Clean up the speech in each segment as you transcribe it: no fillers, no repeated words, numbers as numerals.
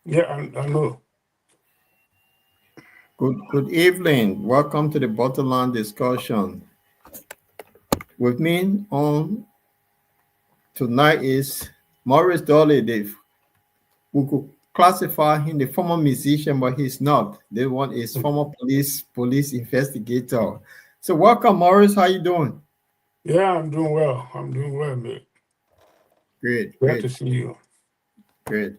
Yeah, I know. Good evening. Welcome to the Bottomline discussion. With me on tonight is Maurice Dolly. We could classify him the former musician, but he's not. The one is former police investigator. So welcome, Maurice. How you doing? Yeah, I'm doing well. I'm doing well, mate. Great, Glad to great, see you. great.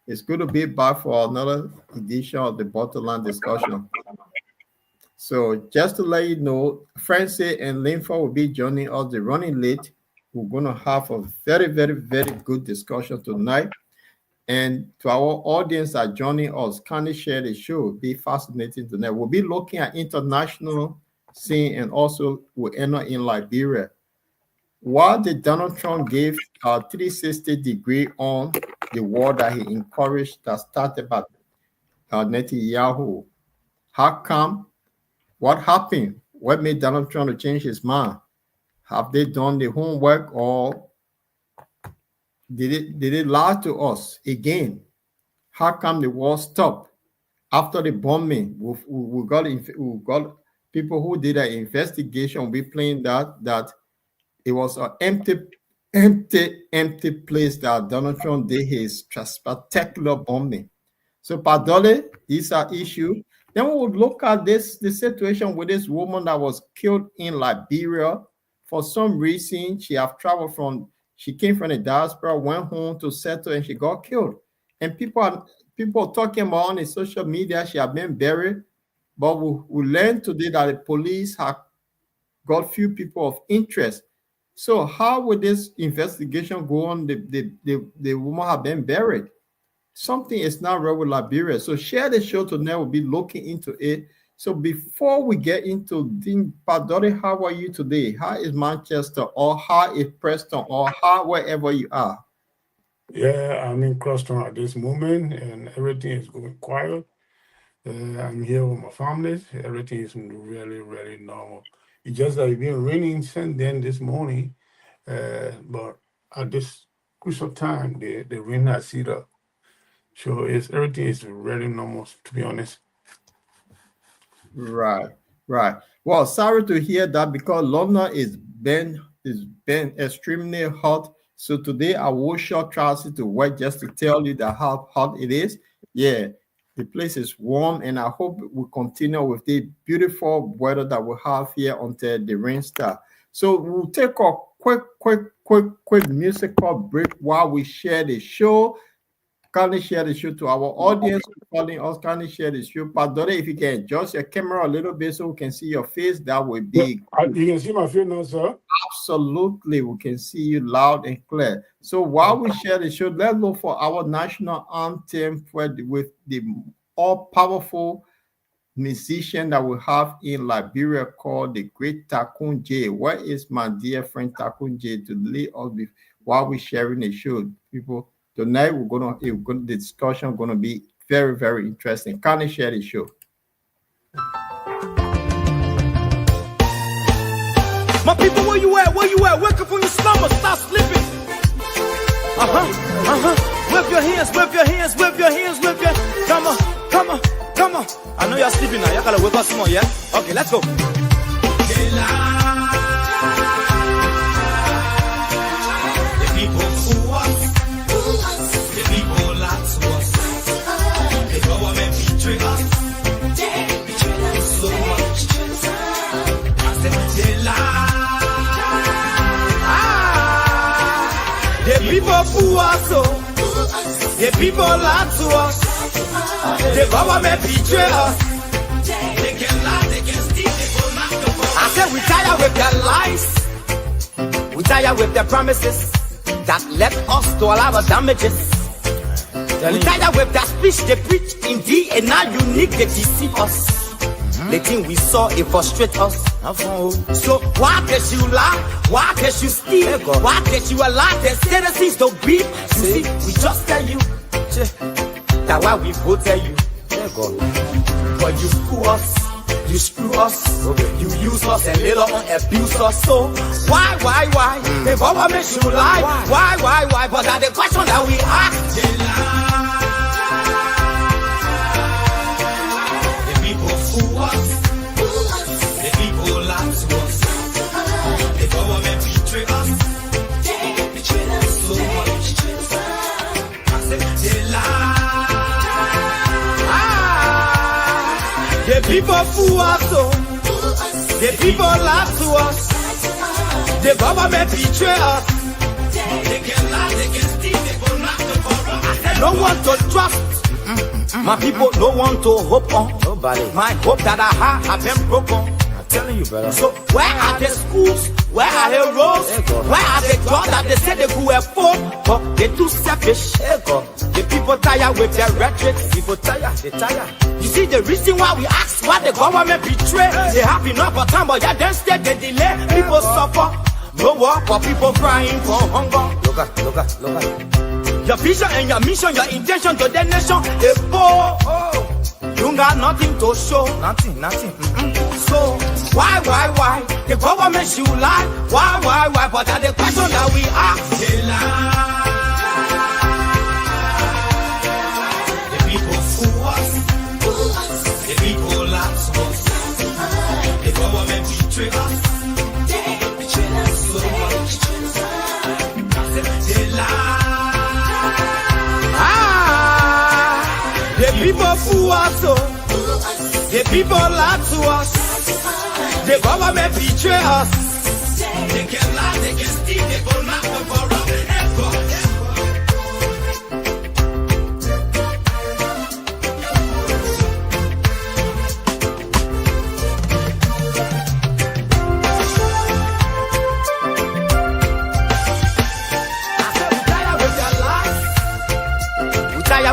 It's good to be back for another edition of the Bottomline discussion. So just to let you know, Francie and Linfa will be joining us. They're running late. We're going to have a very, very, very good discussion tonight. And to our audience that are joining us, kindly share the show. Be fascinating tonight. We'll be looking at international scene and also we'll end up in Liberia. While the Donald Trump gave a 360 degree on the war that he encouraged that started by Netanyahu, how come? What happened? What made Donald Trump to change his mind? Have they done the homework or did it lie to us again? How come the war stopped after the bombing? We got people who did an investigation. We claim that it was an empty place that Donald Trump did his spectacular bombing. So, Padole, these are issues. Then we would look at the situation with this woman that was killed in Liberia. For some reason, she came from the diaspora, went home to settle, and she got killed. And people talking about on the social media, she had been buried. But we learned today that the police have got few people of interest. So how would this investigation go on? The woman have been buried. Something is not right with Liberia. So share the show tonight. We'll be looking into it. So before we get into Padori, how are you today? How is Manchester or how is Preston or how wherever you are? Yeah, I'm in Crosstown at this moment and everything is going quiet. I'm here with my family. Everything is really, really normal. It's just that it's been raining since then this morning. But at this crucial time, the rain has ceased up. So everything is really normal, to be honest. Right. Well, sorry to hear that because London is been extremely hot. So today I will short transit to work just to tell you that how hot it is. Yeah, the place is warm, and I hope we continue with the beautiful weather that we have here until the rain starts. So we'll take a quick musical break while we share the show. Kindly share the show to our audience calling us. Kindly share the show. Padore, if you can adjust your camera a little bit so we can see your face, that would be good. You can see my face now, sir? Absolutely. We can see you loud and clear. So while we share the show, let's look for our national anthem with the all-powerful musician that we have in Liberia called the Great Takun J. Where is my dear friend Takun J to lead us while we're sharing the show, people? Tonight, the discussion going to be very, very interesting. Can you share the show? My people, where you at? Wake up from your slumber, stop sleeping. Whip your hands. Come on. I know you're sleeping now. You gotta wake up some more, yeah? Okay, let's go. The people lie to us. The government betray us. They can lie, they can steal, they will not go. I said we tired with their lies. We tired with their promises that led us to all our damages. We tired with their speech they preach indeed, and now unique they deceive us. The thing we saw, it frustrates us. So why can't you lie? Why can't you steal? Why can't you allow the citizens to beat? You see, we just tell you that's why we voted you. But you screw us, you screw us, you use us and later on abuse us. So why? The government should lie. Why? But that's the question that we ask. The people fool us, oh. The people lie to us. The government betray us. They can lie, they can steal, they will not corrupt. No one to trust. My people, no one to hope on. Nobody. My hope that I have been broken. I'm telling you, brother. So where are the schools? Where are the roads? Where are the jobs that they said they could afford? But they too selfish. The people tired with their rhetoric. People tired, they tired. You see the reason why we ask why the government betray. They have enough of time, but yeah, then stay they delay. People suffer. No work for people crying for hunger. Look at. Your vision and your mission, your intention to the nation, they poor. You got nothing to show. Nothing. So, why? The government should lie. Why? But that's the question that we ask. They lie. The people fool us. The people lie to us. The government betray us. They lie. The people fool us, oh. The people lie to us. The government betray us. They can lie, they can steal, they will not corrupt.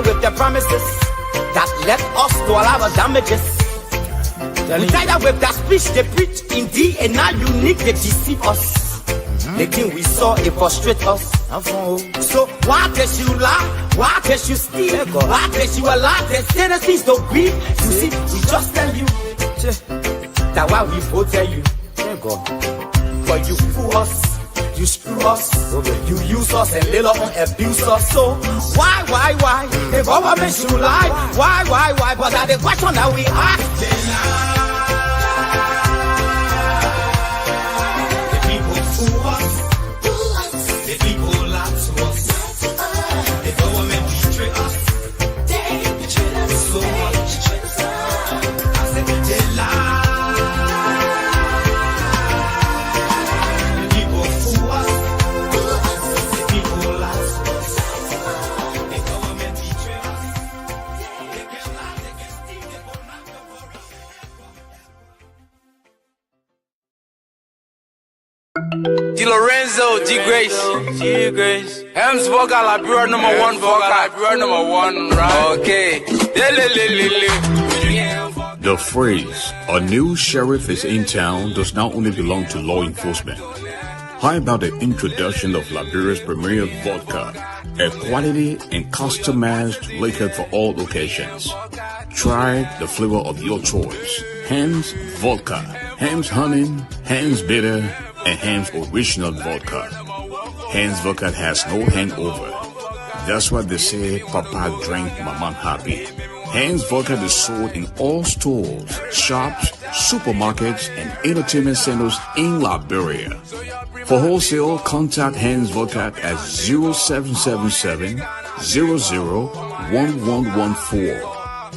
With the promises that led us to all our damages. We tired with that speech they preach indeed, and now unique they deceive us. The thing we saw it frustrate us. So why does you lie? Why does you steal? Why does you allow the citizens to grieve? You see, we just tell you that why we voted you. But you fool us. You screw us, you use us and later on abuse us. So why? The government should lie. Why? But that's the question that we ask. The people fool us. The people lie to us. The government betray us. They betray us so much. I said they lie. Di Lorenzo, G Grace. Hems vocal, Liberia number one vocal, Liberia number one, right? Okay. The phrase, a new sheriff is in town, does not only belong to law enforcement. How about the introduction of Liberia's premier vodka, a quality and customized liquor for all occasions? Try the flavor of your choice. Hans Vodka, Hans Honey, Hans Bitter, and Hans Original Vodka. Hans Vodka has no hangover. That's why they say Papa drank Mama happy. Hans Vodka is sold in all stores, shops, supermarkets, and entertainment centers in Liberia. For wholesale, contact Hans Vodka at 0777 001114,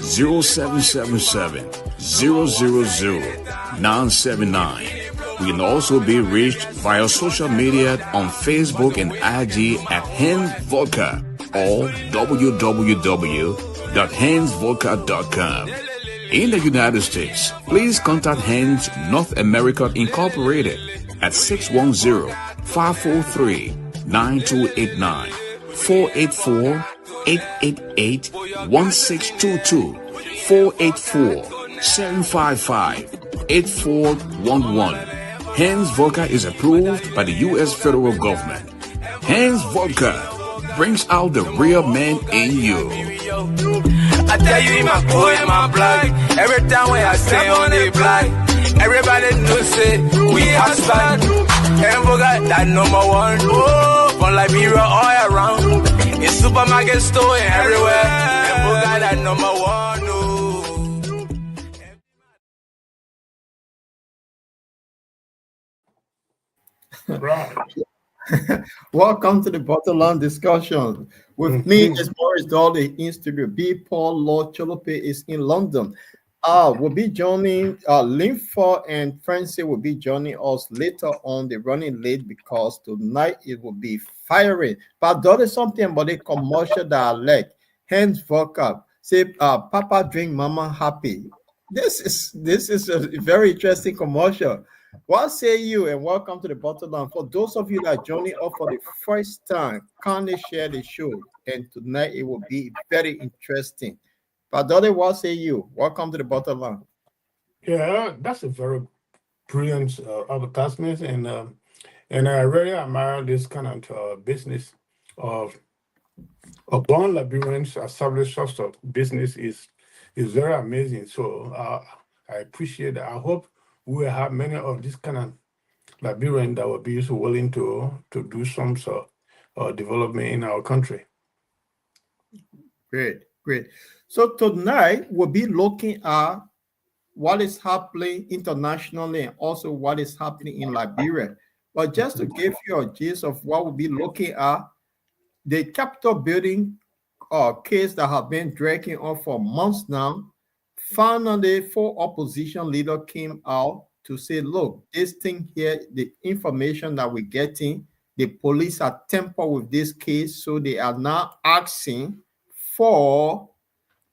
0777 000-979. We can also be reached via social media on Facebook and IG at Hans Vodka or www.hansvodka.com. In the United States, please contact Hans North America Incorporated at 610-543-9289, 484-888-1622, 484-755-8411. Hans Vodka is approved by the U.S. federal government. Hans Vodka brings out the real man in you. I tell you in my boy and my blood. Every time when I stay on the block, everybody knows it. We hustle. And forgot that number one. Oh, from Liberia all around. In supermarket store and everywhere. And forgot that number one. Oh. Right. Welcome to the Bottomline discussion. With me is Morris Dolly in studio. B. Paul Law Cholope is in London. Will be joining Linford and Francie will be joining us later on. They're running late because tonight it will be firing. But there is something about the commercial that I like. Hands vocal. Say Papa drink Mama happy. This is a very interesting commercial. What say you and welcome to the bottom line. For those of you that are joining us for the first time, kindly share the show. And tonight it will be very interesting. Padole, what say you? Welcome to the bottom line. Yeah, that's a very brilliant advertisement, and I really admire this kind of business of born Liberians established sorts of business is very amazing. So I appreciate that. I hope we will have many of this kind of Liberians that will be so willing to do some sort of development in our country. Great, great. So tonight we'll be looking at what is happening internationally and also what is happening in Liberia. But just to give you a gist of what we'll be looking at, the Capitol building case that have been dragging on for months now, finally, four opposition leaders came out to say, look, this thing here, the information that we're getting, the police are tampered with this case, so they are now asking for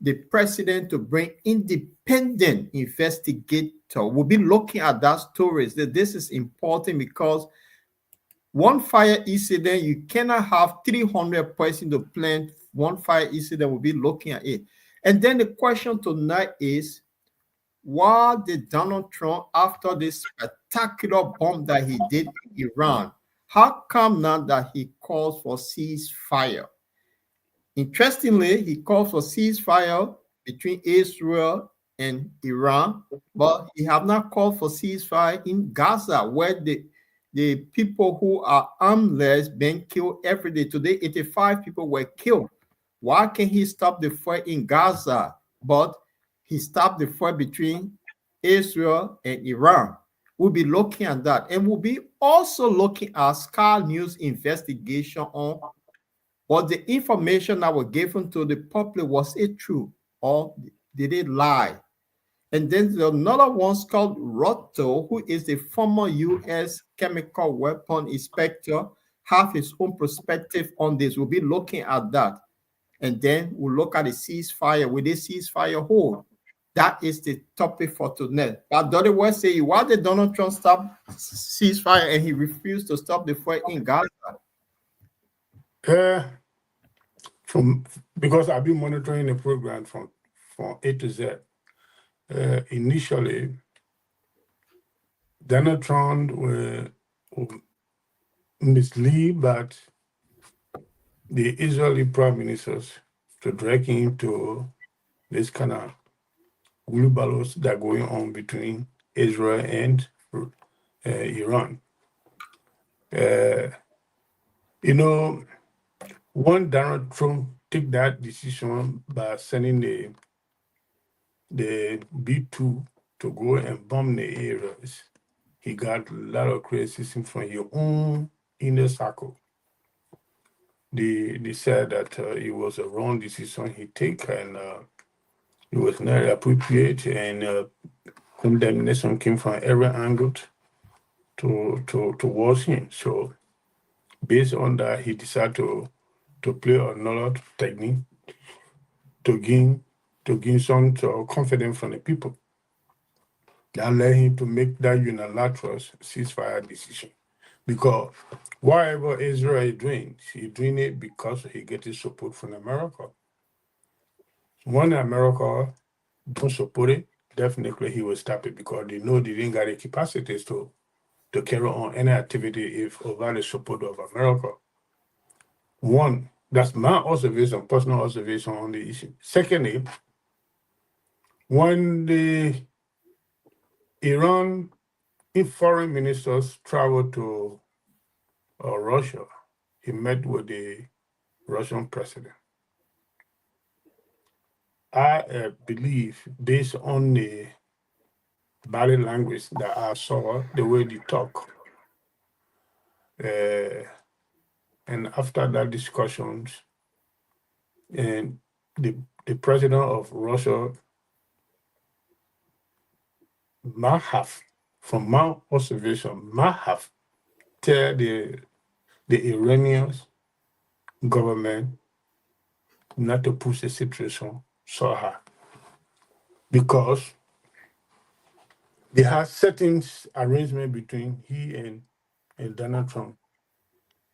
the president to bring independent investigator. We'll be looking at that stories. That this is important because one fire incident, you cannot have 300 persons to plan one fire incident. We'll be looking at it. And then the question tonight is, why did Donald Trump, after this spectacular bomb that he did in Iran, how come now that he calls for ceasefire? Interestingly, he calls for ceasefire between Israel and Iran, but he have not called for ceasefire in Gaza, where the people who are armless being killed every day. Today, 85 people were killed. Why can't he stop the fight in Gaza? But he stopped the fight between Israel and Iran. We'll be looking at that. And we'll be also looking at Sky News investigation on what the information that was given to the public, was it true or did it lie? And then there's another one called Rotto, who is the former U.S. chemical weapon inspector, have his own perspective on this. We'll be looking at that. And then we'll look at the ceasefire. Will this ceasefire hold? That is the topic for tonight. But the other way say, why did Donald Trump stop ceasefire and he refused to stop the fight in Gaza? Because I've been monitoring the program from A to Z. Initially, Donald Trump were misled by the Israeli prime ministers to drag him to this kind of wheelbarrows that are going on between Israel and Iran. When Donald Trump took that decision by sending the B-2 to go and bomb the areas, he got a lot of criticism from your own inner circle. They said that it was a wrong decision he took and it was not appropriate, and condemnation came from every angle towards him. So based on that, he decided to play another technique to gain some confidence from the people. That led him to make that unilateral ceasefire decision. Because whatever Israel is doing, he's doing it because he gets support from America. When America don't support it, definitely he will stop it because they know they didn't got the capacities to carry on any activity if without the support of America. One, that's my observation, personal observation on the issue. Secondly, when the Iran foreign ministers traveled to Russia, he met with the Russian president. I believe, based on the body language that I saw, the way they talk, and after that discussions, and the president of Russia might have, from my observation, might have tell the Iranian government not to push the situation so hard because they have certain arrangement between he and Donald Trump.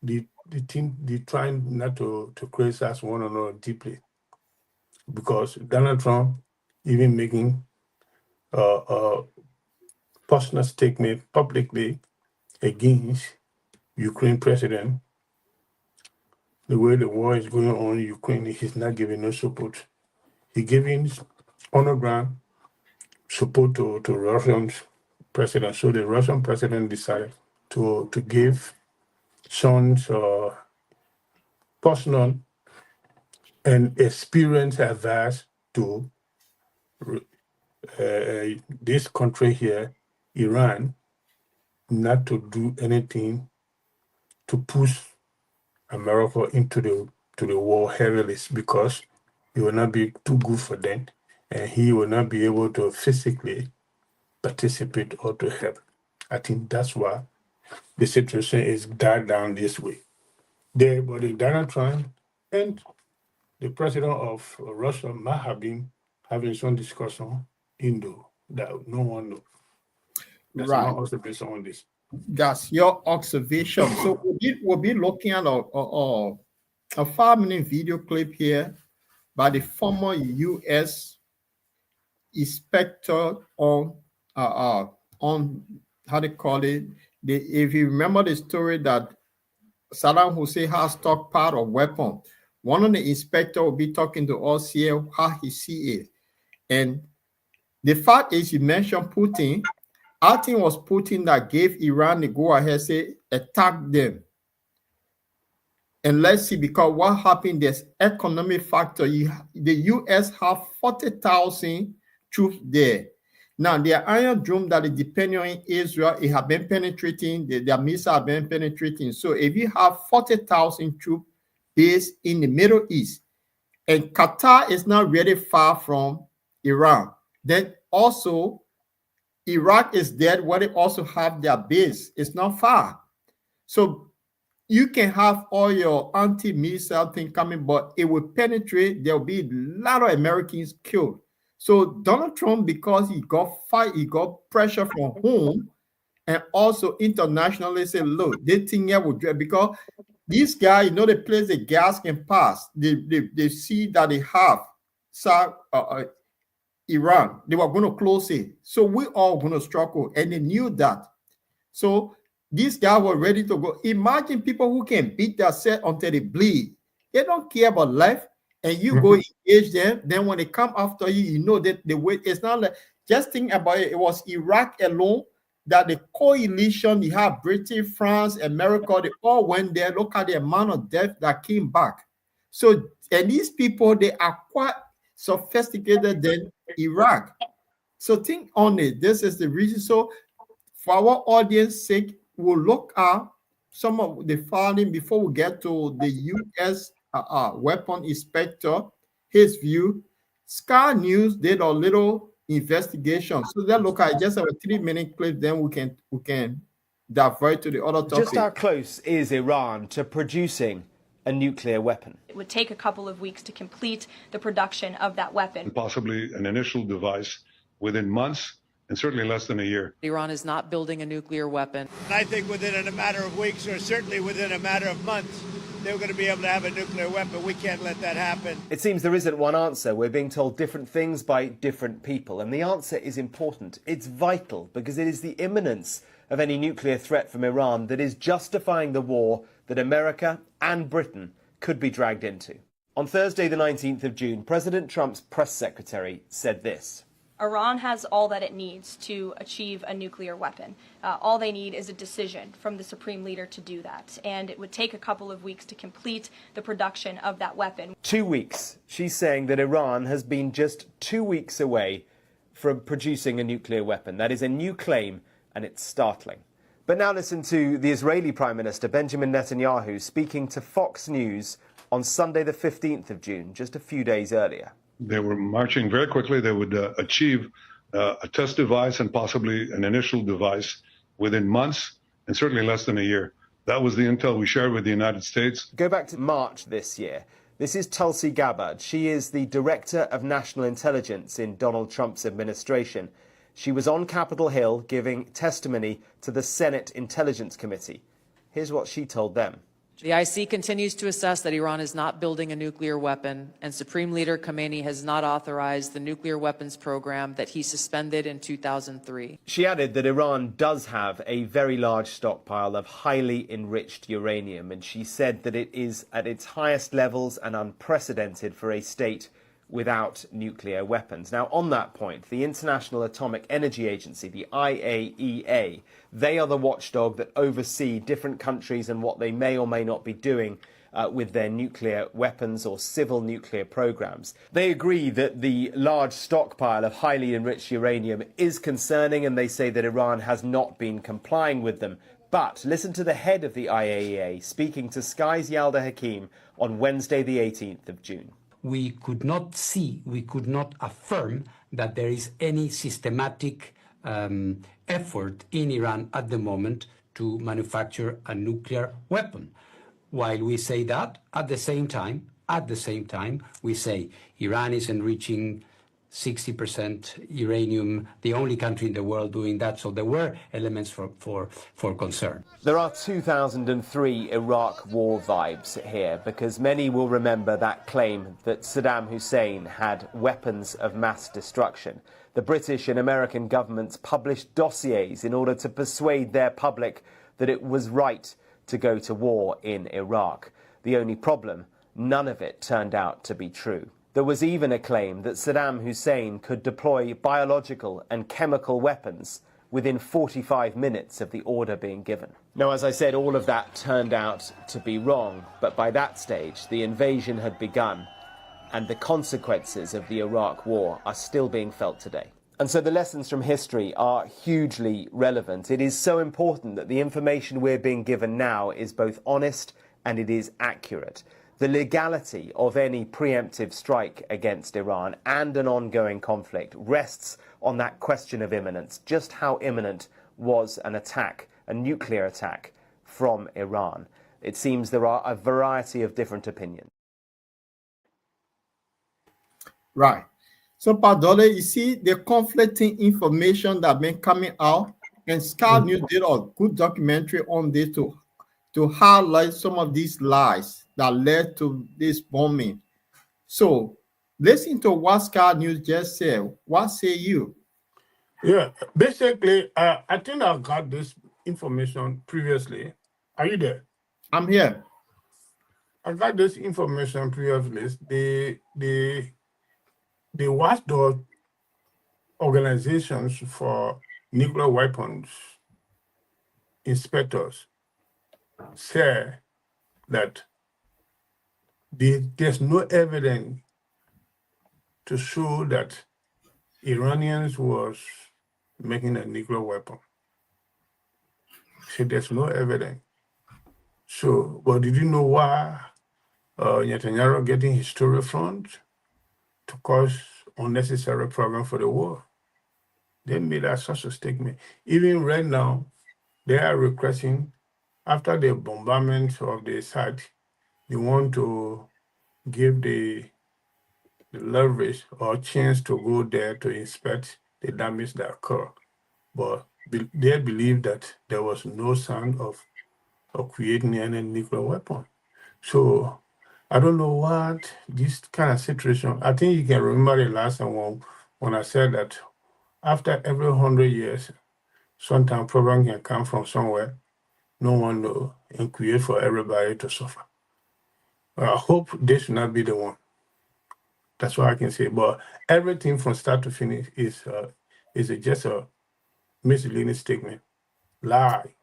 They trying not to criticize one another deeply because Donald Trump even making a personal statement publicly against Ukraine president. The way the war is going on in Ukraine, he's not giving no support. He giving on the ground support to Russian president. So the Russian president decided to give some personal and experienced advice to this country here, Iran, not to do anything to push America into the war heavily because it will not be too good for them, and he will not be able to physically participate or to help. I think that's why the situation is died down this way. But Donald Trump and the president of Russia might have been having some discussion that no one knows. That's my Right. observation on this. That's your observation. So we'll be looking at a 5-minute video clip here by the former U.S. inspector on how they call it. If you remember the story that Saddam Hussein has stockpiled of weapon, one of the inspector will be talking to us here how he see it. And the fact is, you mentioned Putin. I think it was Putin that gave Iran the go ahead, say attack them. And let's see, because what happened, there's economic factor. The U.S. have 40,000 troops there. Now, their Iron Dome that is depending on Israel, it have been penetrating, their missiles have been penetrating. So if you have 40,000 troops based in the Middle East, and Qatar is not really far from Iran, then also Iraq is there where they also have their base. It's not far. So you can have all your anti-missile thing coming, but it will penetrate. There will be a lot of Americans killed. So Donald Trump, because he got pressure from home and also internationally, say, look, this thing here will drive because these guys, the place the gas can pass. They see that they have Iran. They were going to close it. So we all going to struggle, and they knew that. So these guys were ready to go. Imagine people who can beat their set until they bleed. They don't care about life, and you go engage them. Then when they come after you, you know that the way it's not like just think about it. It was Iraq alone that the coalition, you have Britain, France, America, they all went there. Look at the amount of death that came back. So, and these people, they are quite sophisticated than Iraq. So think on it. This is the reason. So for our audience sake, we'll look at some of the finding before we get to the U.S. weapon inspector, his view. Sky News did a little investigation. So let's look at just a 3-minute clip, then we can divert to the other topic. Just how close is Iran to producing a nuclear weapon? It would take a couple of weeks to complete the production of that weapon. Possibly an initial device within months, and certainly less than a year. Iran is not building a nuclear weapon. I think within a matter of weeks, or certainly within a matter of months, they're going to be able to have a nuclear weapon. We can't let that happen. It seems there isn't one answer. We're being told different things by different people. And the answer is important. It's vital because it is the imminence of any nuclear threat from Iran that is justifying the war that America and Britain could be dragged into. On Thursday, the 19th of June, President Trump's press secretary said this. Iran has all that it needs to achieve a nuclear weapon. All they need is a decision from the supreme leader to do that. And it would take a couple of weeks to complete the production of that weapon. 2 weeks. She's saying that Iran has been just 2 weeks away from producing a nuclear weapon. That is a new claim, and it's startling. But now listen to the Israeli Prime Minister Benjamin Netanyahu speaking to Fox News on Sunday the 15th of June, just a few days earlier. They were marching very quickly. They would achieve a test device and possibly an initial device within months and certainly less than a year. That was the intel we shared with the United States. Go back to March this year. This is Tulsi Gabbard. She is the Director of National Intelligence in Donald Trump's administration. She was on Capitol Hill giving testimony to the Senate Intelligence Committee. Here's what she told them. The IC continues to assess that Iran is not building a nuclear weapon, and Supreme Leader Khamenei has not authorized the nuclear weapons program that he suspended in 2003. She added that Iran does have a very large stockpile of highly enriched uranium, and she said that it is at its highest levels and unprecedented for a state without nuclear weapons. Now, on that point, the International Atomic Energy Agency, the IAEA, they are the watchdog that oversee different countries and what they may or may not be doing with their nuclear weapons or civil nuclear programs. They agree that the large stockpile of highly enriched uranium is concerning, and they say that Iran has not been complying with them. But listen to the head of the IAEA speaking to Sky's Yalda Hakim on Wednesday, the 18th of June. We could not affirm that there is any systematic effort in Iran at the moment to manufacture a nuclear weapon. While we say that, at the same time, we say Iran is enriching 60% uranium, the only country in the world doing that. So there were elements for concern. There are 2003 Iraq war vibes here, because many will remember that claim that Saddam Hussein had weapons of mass destruction. The British and American governments published dossiers in order to persuade their public that it was right to go to war in Iraq. The only problem, none of it turned out to be true. There was even a claim that Saddam Hussein could deploy biological and chemical weapons within 45 minutes of the order being given. Now, as I said, all of that turned out to be wrong, but by that stage, the invasion had begun, and the consequences of the Iraq war are still being felt today. And so the lessons from history are hugely relevant. It is so important that the information we're being given now is both honest and it is accurate. The legality of any preemptive strike against Iran and an ongoing conflict rests on that question of imminence. Just how imminent was an attack, a nuclear attack, from Iran? It seems there are a variety of different opinions. Right. So, Padole, you see the conflicting information that been coming out, and Sky News did a good documentary on this to highlight some of these lies that led to this bombing. So, listen to what Sky News just said. What say you? Yeah, basically, I think I got this information previously. Are you there? I'm here. I got this information previously. The watchdog organizations for nuclear weapons inspectors say that there's no evidence to show that Iranians was making a nuclear weapon. So there's no evidence. So, but did you know why Netanyahu getting his story front? To cause unnecessary problem for the war. They made that such a statement. Even right now, they are requesting, after the bombardment of the site, they want to give the leverage or chance to go there to inspect the damage that occurred. But they believe that there was no sign of creating any nuclear weapon. So I don't know what this kind of situation. I think you can remember the last time when I said that after every 100 years, sometimes problem can come from somewhere, no one knows, and create for everybody to suffer. I hope this should not be the one. That's what I can say. But everything from start to finish is just a misleading statement. Lie.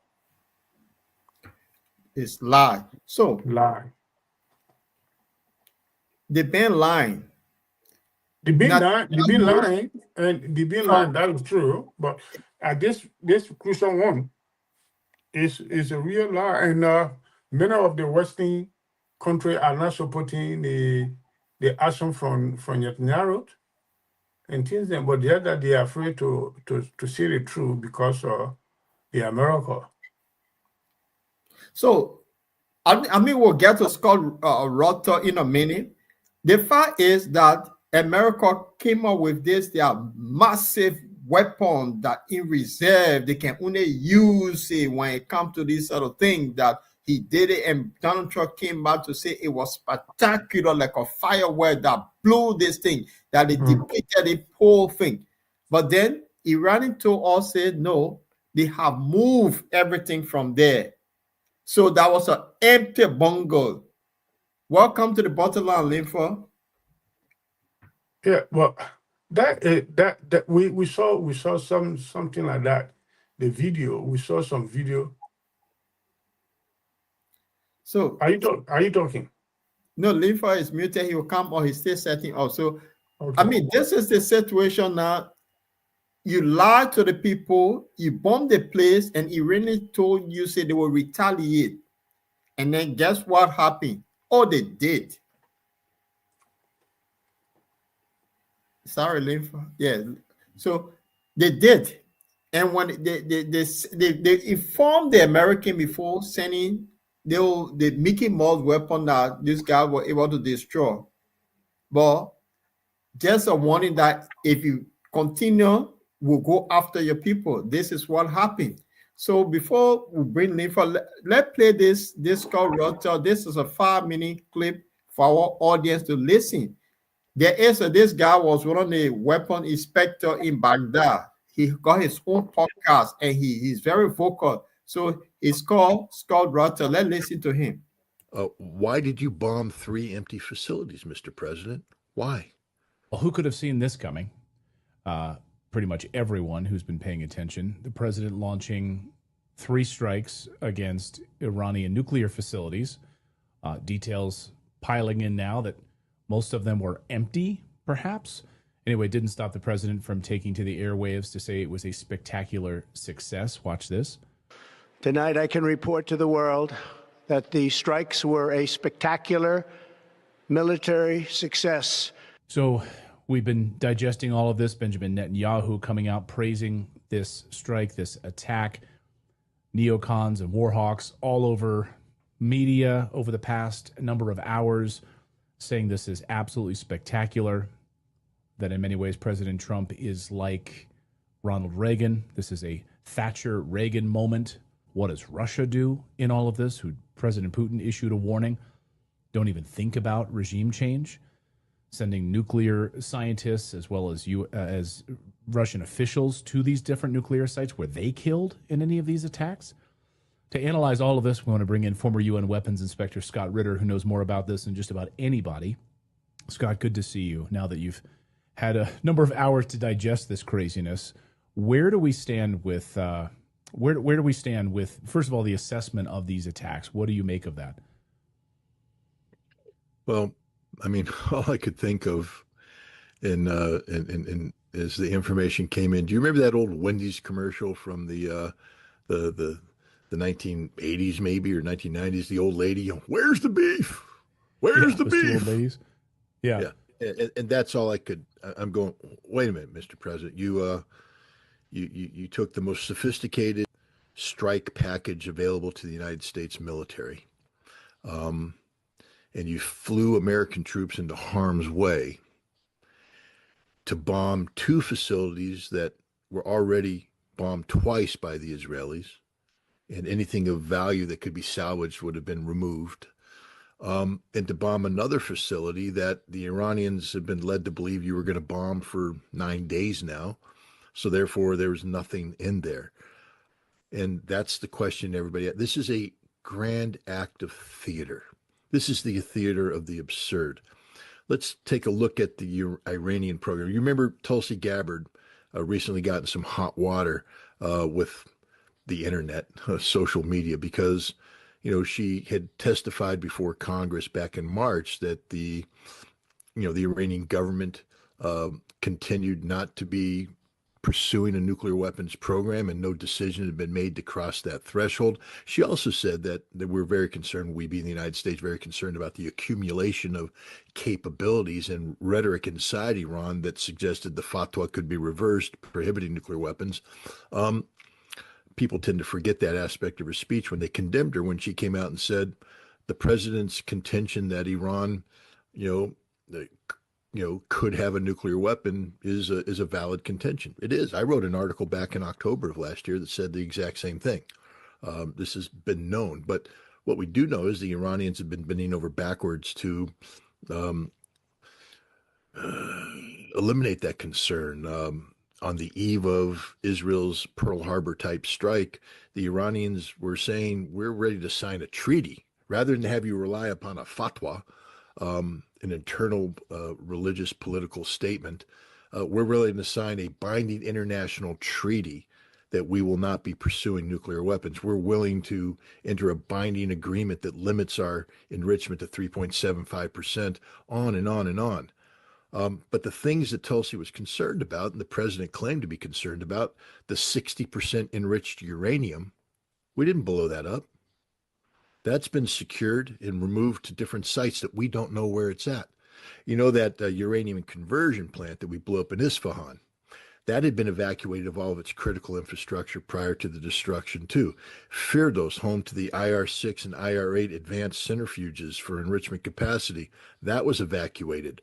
It's lie. So lie. They've been lying. They've been lying, and they've been lying. That is true. But this crucial one is a real lie, and many of the Western countries are not supporting the action from Netanyahu. and things. But the other, they are afraid to see the truth because of the America. So, I mean, we'll get to Scott Rutter in a minute. The fact is that America came up with this, their massive weapon that in reserve, they can only use it when it comes to this sort of thing, that he did it, and Donald Trump came back to say it was spectacular, like a firework that blew this thing, that it depleted the whole thing. But then Iranian told us, said, no, they have moved everything from there. So that was an empty bungle. Welcome to the Bottomline, Linfa. Yeah, well, that we saw something like that. The video, we saw some video. So are you talking? No, Linfa is muted. He will come or he's still setting up. So Okay. I mean, this is the situation now. You lied to the people, you bombed the place, and Iranian told you, say they will retaliate. And then guess what happened? Oh, they did. Sorry, Linfa. Yeah. So they did. And when they informed the American before sending the Mickey Mouse weapon that this guy was able to destroy. But just a warning that if you continue, we'll go after your people. This is what happened. So before we bring Linfa, let's play this Scott Rutter. This is a 5-minute clip for our audience to listen. There is this guy was one of the weapon inspector in Baghdad. He got his own podcast and he's very vocal. So it's called Scott Rutter. Let's listen to him. Why did you bomb 3 empty facilities, Mr. President? Why? Well, who could have seen this coming? Pretty much everyone who's been paying attention. The president launching 3 strikes against Iranian nuclear facilities. Details piling in now that most of them were empty, perhaps. Anyway, it didn't stop the president from taking to the airwaves to say it was a spectacular success. Watch this. Tonight, I can report to the world that the strikes were a spectacular military success. So we've been digesting all of this. Benjamin Netanyahu coming out praising this strike, this attack. Neocons and warhawks all over media over the past number of hours saying this is absolutely spectacular, that in many ways President Trump is like Ronald Reagan. This is a Thatcher-Reagan moment. What does Russia do in all of this? Who President Putin issued a warning. Don't even think about regime change. Sending nuclear scientists as well as Russian officials to these different nuclear sites. Were they killed in any of these attacks? To analyze all of this, we want to bring in former UN Weapons Inspector Scott Ritter, who knows more about this than just about anybody. Scott, good to see you. Now that you've had a number of hours to digest this craziness, where do we stand with where do we stand with, first of all, the assessment of these attacks? What do you make of that? Well, I mean, all I could think of in as the information came in. Do you remember that old Wendy's commercial from the 1980s, maybe, or 1990s? The old lady, where's the beef? Where's the beef? Old ladies. Yeah. And that's all I could. I'm going, wait a minute, Mr. President. You took the most sophisticated strike package available to the United States military, and you flew American troops into harm's way to bomb 2 facilities that were already bombed twice by the Israelis, and anything of value that could be salvaged would have been removed. And to bomb another facility that the Iranians have been led to believe you were going to bomb for 9 days now. So therefore, there was nothing in there. And that's the question, everybody. This is a grand act of theater. This is the theater of the absurd. Let's take a look at the Iranian program. You remember Tulsi Gabbard recently got in some hot water with the internet, social media, because she had testified before Congress back in March that the Iranian government continued not to be pursuing a nuclear weapons program and no decision had been made to cross that threshold. She also said that we're very concerned, we being the United States, very concerned about the accumulation of capabilities and rhetoric inside Iran that suggested the fatwa could be reversed, prohibiting nuclear weapons. People tend to forget that aspect of her speech when they condemned her when she came out and said the president's contention that Iran, could have a nuclear weapon is a valid contention. It is. I wrote an article back in October of last year that said the exact same thing. This has been known, but what we do know is the Iranians have been bending over backwards to eliminate that concern. On the eve of Israel's Pearl Harbor type strike, the Iranians were saying, we're ready to sign a treaty rather than have you rely upon a fatwa, an internal religious political statement. We're willing to sign a binding international treaty that we will not be pursuing nuclear weapons. We're willing to enter a binding agreement that limits our enrichment to 3.75%, on and on and on. But the things that Tulsi was concerned about, and the president claimed to be concerned about, the 60% enriched uranium, we didn't blow that up. That's been secured and removed to different sites that we don't know where it's at. You know that uranium conversion plant that we blew up in Isfahan? That had been evacuated of all of its critical infrastructure prior to the destruction, too. Firdos, home to the IR-6 and IR-8 advanced centrifuges for enrichment capacity, that was evacuated.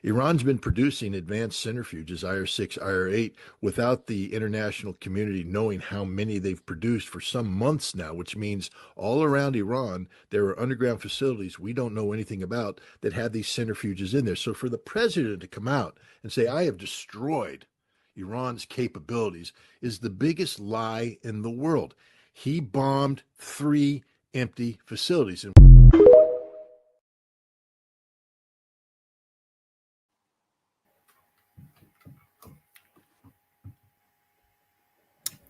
Iran's been producing advanced centrifuges, IR-6, IR-8, without the international community knowing how many they've produced for some months now, which means all around Iran, there are underground facilities we don't know anything about that have these centrifuges in there. So for the president to come out and say, I have destroyed Iran's capabilities is the biggest lie in the world. He bombed 3 empty facilities.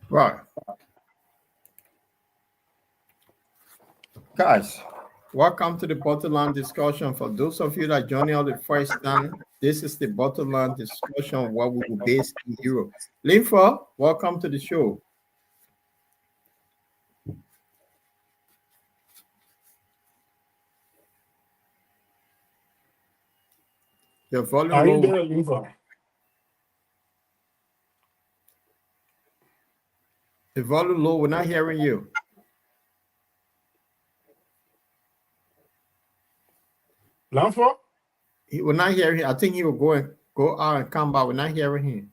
Right. Guys, welcome to the Bottomline discussion. For those of you that joining us the first time, this is the Bottomline discussion where we will base in Europe. Linfa, welcome to the show. Your volume Are you low. there, Linfa? The volume low. We're not hearing you. Lanford? We're not hearing him. I think he will go out and come back. We're not hearing him.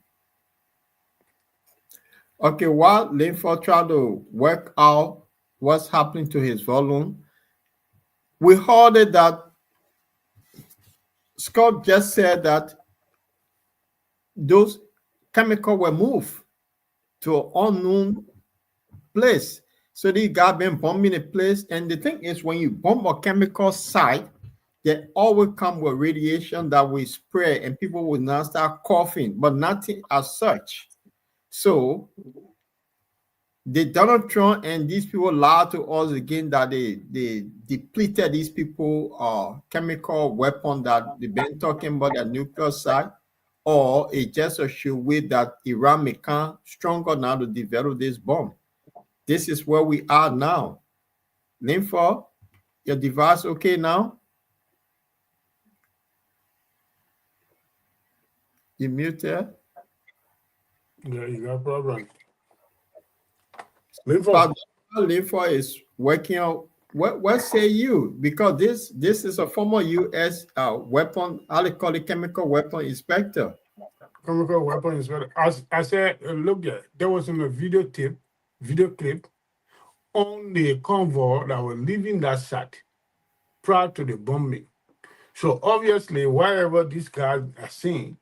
Okay, while Linford try to work out what's happening to his volume, we heard it that Scott just said that those chemicals were moved to an unknown place. So these guys been bombing a place. And the thing is, when you bomb a chemical site, they always come with radiation that will spread and people will now start coughing, but nothing as such. So the Donald Trump and these people lied to us again that they depleted these people chemical weapon that they've been talking about, the nuclear side, or it just a show way that Iran become stronger now to develop this bomb. This is where we are now. Linford, your device okay now? You muted? Yeah, you got a problem. Linford is working out. What say you? Because this is a former U.S. weapon, how they call it, chemical weapon inspector. Chemical weapon inspector. As I said, look there was a video clip on the convoy that was leaving that site prior to the bombing. So obviously, whatever these guys are saying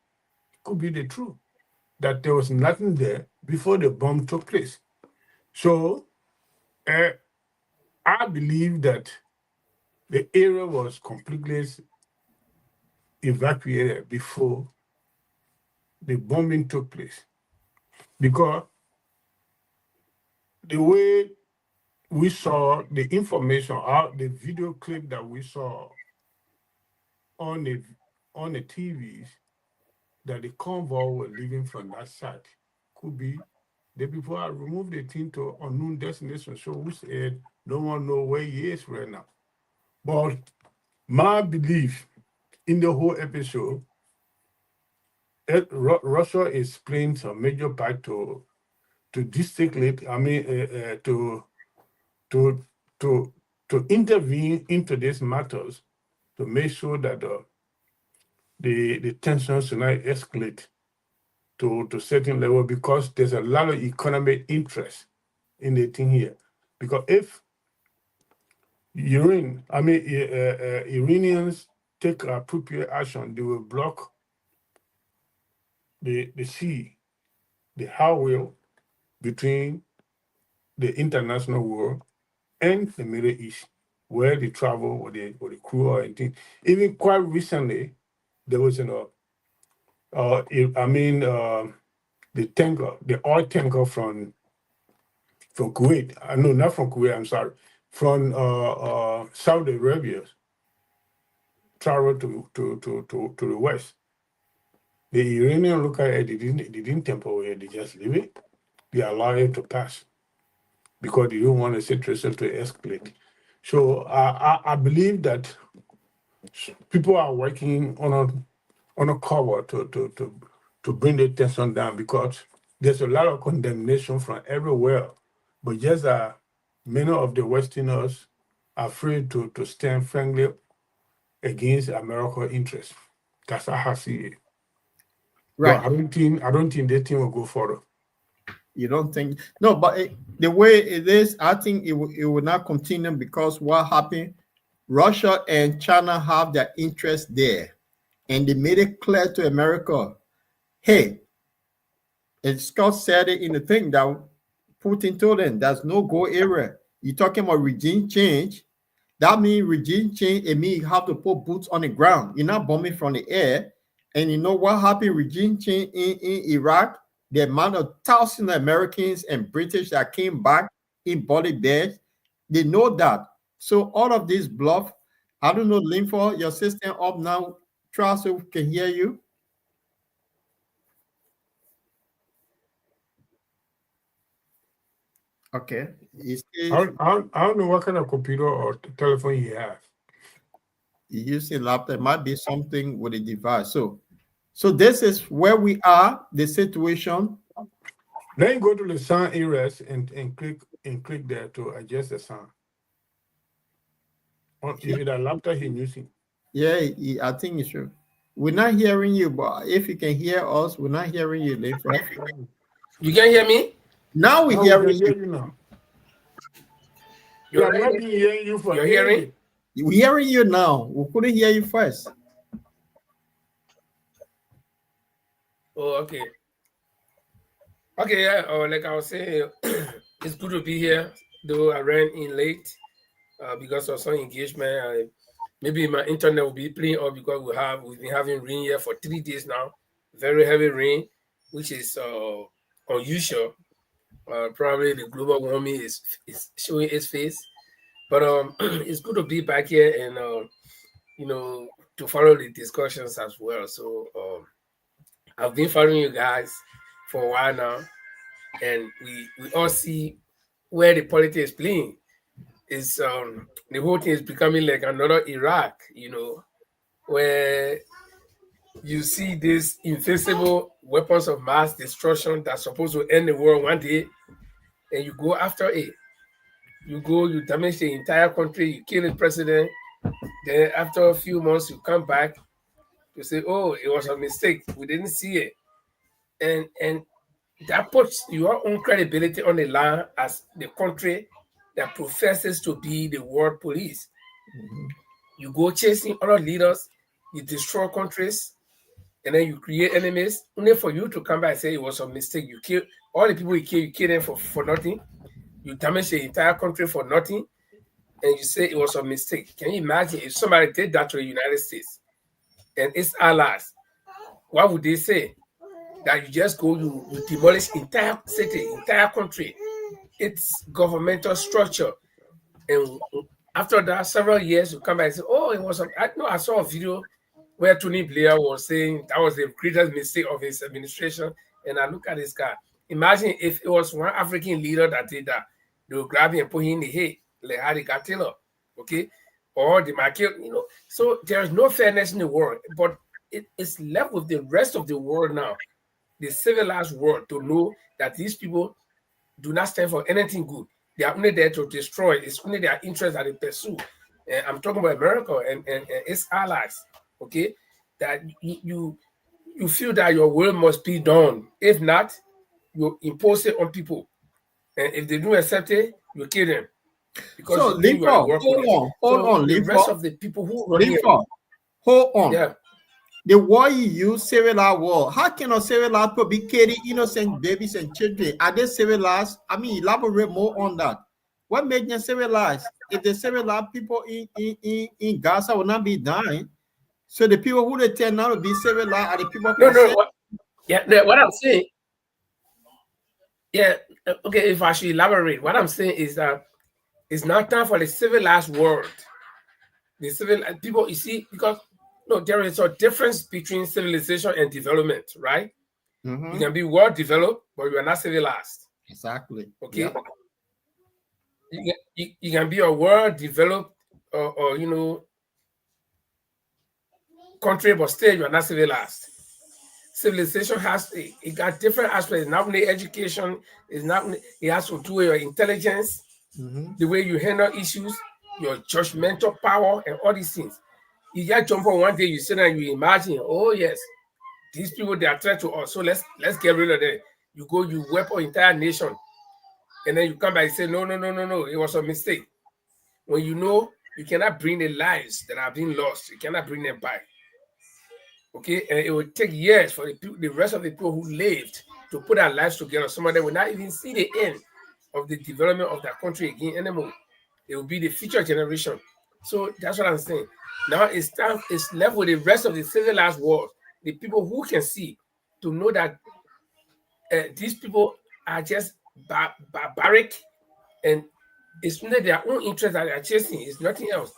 could be the truth, that there was nothing there before the bomb took place. So I believe that the area was completely evacuated before the bombing took place. Because the way we saw the information out, the video clip that we saw on the TVs, that the convoy were leaving from that site could be the people are removed the thing to unknown destination. So we said no one know where he is right now. But my belief in the whole episode, Russia is playing some major part to distillate. I mean, to to to intervene into these matters to make sure that the tensions do not escalate to certain level, because there's a lot of economic interest in the thing here. Because if Iranians take appropriate action, they will block the sea, the highway between the international world and the Middle East, where they travel with the crew or anything. Even quite recently, there was the tanker, the oil tanker from Kuwait. No, not from Kuwait. I'm sorry, from Saudi Arabia, travel to the west. The Iranian look at it, they didn't temper it, they just leave it. They allow it to pass because they don't want the situation to escalate. So I believe that people are working on a cover to bring the tension down, because there's a lot of condemnation from everywhere. But just many of the Westerners are afraid to stand frankly against America's interests. That's how I see it. Right. But I don't think the thing will go further. You don't think? No, but the way it is, I think it will not continue, because what happened, Russia and China have their interest there, and they made it clear to America, hey, and Scott said it in the thing that Putin told them, there's no go area. You're talking about regime change. That means regime change, it means you have to put boots on the ground. You're not bombing from the air. And you know what happened? Regime change in Iraq, the amount of thousands of Americans and British that came back in body bags, they know that. So all of this bluff, I don't know, Linford, your system up now, try so we can hear you. Okay. I don't know what kind of computer or telephone he has. You use a laptop, it might be something with a device. So this is where we are, the situation. Then you go to the sound areas and click there to adjust the sound. On the laptop he's using. Yeah, I think it's true. We're not hearing you, but if you can hear us, we're not hearing you, Linford. You can hear me? Now we hear you. Now. You're not been hearing you for You're hearing? We're hearing you now. We couldn't hear you first. Oh, okay. Okay, yeah. Like I was saying, it's good to be here, though I ran in late because of some engagement. Maybe my internet will be playing up because we've been having rain here for 3 days now. Very heavy rain, which is unusual. Probably the global warming is showing its face. But it's good to be back here and to follow the discussions as well. So I've been following you guys for a while now, and we all see where the politics is playing. Is the whole thing is becoming like another Iraq, where you see these invincible weapons of mass destruction that's supposed to end the world one day, and you go after it. You damage the entire country, you kill the president, then after a few months you come back to say, oh, it was a mistake, we didn't see it. And that puts your own credibility on the line as the country that professes to be the world police. Mm-hmm. You go chasing other leaders, you destroy countries, and then you create enemies, only for you to come back and say it was a mistake. You kill all the people you kill them for nothing. You damage the entire country for nothing, and you say it was a mistake. Can you imagine if somebody did that to the United States and its allies? What would they say? That you just go, you demolish entire city, entire country, its governmental structure, and after that, several years, you come back and say, "Oh, it was." I saw a video where Tony Blair was saying that was the greatest mistake of his administration, and I look at this guy. Imagine if it was one African leader that did that. They will grab him and put him in the head, like how they got Taylor, okay? Or they might kill, So there's no fairness in the world, but it's left with the rest of the world now, the civilized world, to know that these people do not stand for anything good. They are only there to destroy. It's only their interests that they pursue. And I'm talking about America and its allies, okay? That you feel that your will must be done. If not, you impose it on people. And if they don't accept it, you kill them. Because So you think you are the Linford, work hold with it. on, hold So on, the rest Linford. of the people who run here, Linford, hold on. yeah. The war you use, civilized war. How can a civilized people be killing innocent babies and children? Are they civilized? I mean, elaborate more on that. What made them civilized? If the civilized people in Gaza will not be dying, so the people who they tell now to be civilized are the people concerned. What I'm saying, okay, if I should elaborate, what I'm saying is that it's not time for the civilized world. The civil people, you see, because there is a difference between civilization and development, right? You can be well developed, but you are not civilized. Exactly. Okay. Yeah. You can be a well developed or country, but still you are not civilized. Civilization it got different aspects. It's not only education, it has to do with your intelligence, the way you handle issues, your judgmental power, and all these things. You just jump on one day, you sit and you imagine, oh yes, these people, they are threat to us, so let's get rid of them. You go, you wipe an entire nation, and then you come back and say, no, it was a mistake. When you know you cannot bring the lives that have been lost, you cannot bring them back. Okay, and it will take years for the rest of the people who lived to put their lives together. Some of them will not even see the end of the development of that country again anymore. It will be the future generation. So that's what I'm saying. Now it's time. It's left with the rest of the civilized world, the people who can see, to know that these people are just barbaric, and it's only their own interest that they are chasing. It's nothing else.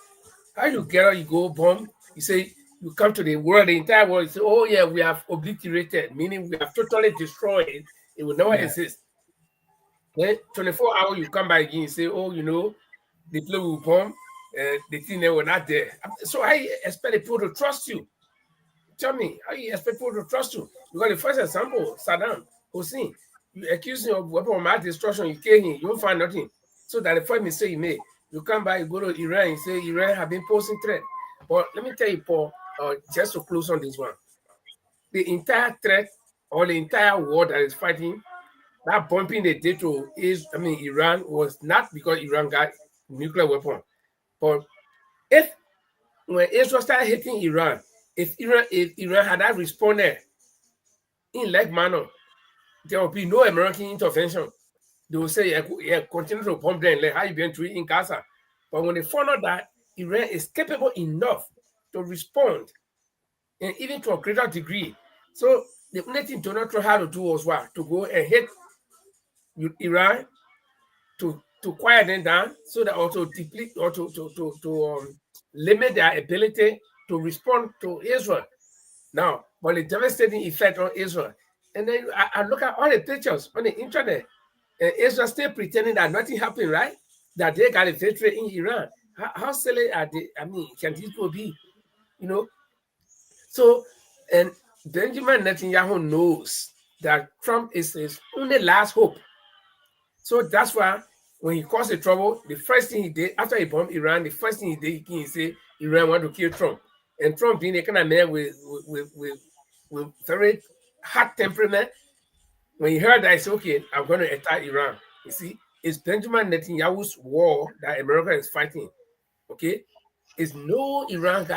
How you get out, you go bomb, you say, you come to the world, the entire world, you say, oh yeah, we have obliterated, meaning we have totally destroyed it. It will never exist. Then 24 hours, you come back again, you say, oh, the plane will bomb, the thing they were not there. So I expect the people to trust you. Tell me, how you expect people to trust you? Because the first example, Saddam Hussein, you accuse him of weapon of mass destruction, you kill him, you won't find nothing. So that the first mistake you made, you come back, you go to Iran, you say Iran have been posing threat. But let me tell you, Paul, just to close on this one, the entire threat or the entire war that is fighting, that bumping they did to Iran was not because Iran got nuclear weapon. But when Israel started hitting Iran, if Iran had not responded in like manner, there will be no American intervention. They will say, yeah, continue to bomb them, like how you been doing in Gaza. But when they found out that Iran is capable enough to respond, and even to a greater degree, so the only thing Donald Trump had to do was what? To go and hit Iran to quiet them down, so that also deplete or to limit their ability to respond to Israel. Now, but the devastating effect on Israel. And then I look at all the pictures on the internet, and Israel still pretending that nothing happened, right? That they got a victory in Iran. How silly are they? I mean, can these people be? So, and Benjamin Netanyahu knows that Trump is his only last hope. So that's why when he caused the trouble, the first thing he did after he bombed Iran, the first thing he did, he said Iran want to kill Trump. And Trump being a kind of man with very hot temperament, when he heard that, he said, okay, I'm going to attack Iran. You see, it's Benjamin Netanyahu's war that America is fighting. Okay? It's no Iran,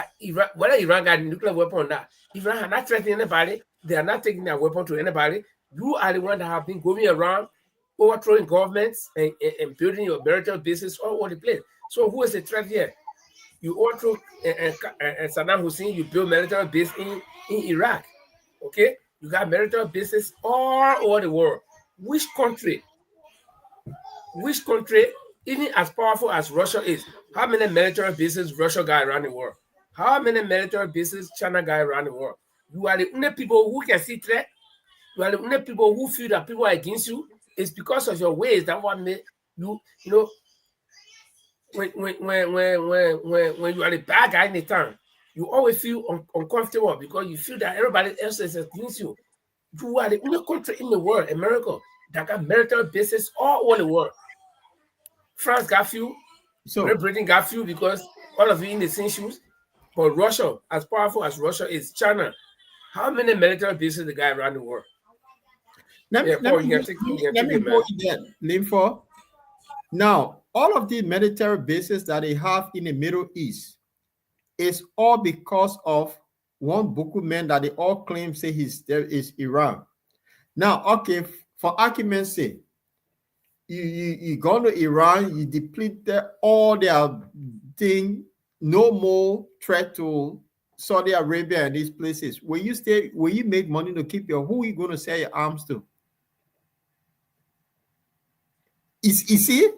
whether Iran got a nuclear weapon or not. Iran are not threatening anybody. They are not taking their weapon to anybody. You are the one that have been going around overthrowing governments and building your military bases all over the place. So who is the threat here? You overthrow Saddam Hussein, you build military base in Iraq. Okay? You got military bases all over the world. Which country, even as powerful as Russia is, how many military bases Russia got around the world? How many military bases China got around the world? You are the only people who can see threat. You are the only people who feel that people are against you. It's because of your ways that what made you, you know, when you are the bad guy in the town, you always feel uncomfortable because you feel that everybody else is against you. You are the only country in the world, America, that got military bases all over the world. France got few, Great Britain got few because all of you in the same shoes. But Russia, as powerful as Russia is, China, how many military bases the guy around the world? Let me go there, Linford. Now, all of these military bases that they have in the Middle East is all because of one Buku man that they all claim say there is Iran. Now, okay, for argument's sake, you go to Iran, you deplete all their thing, no more threat to Saudi Arabia and these places. Will you make money to keep who are you going to sell your arms to? You see,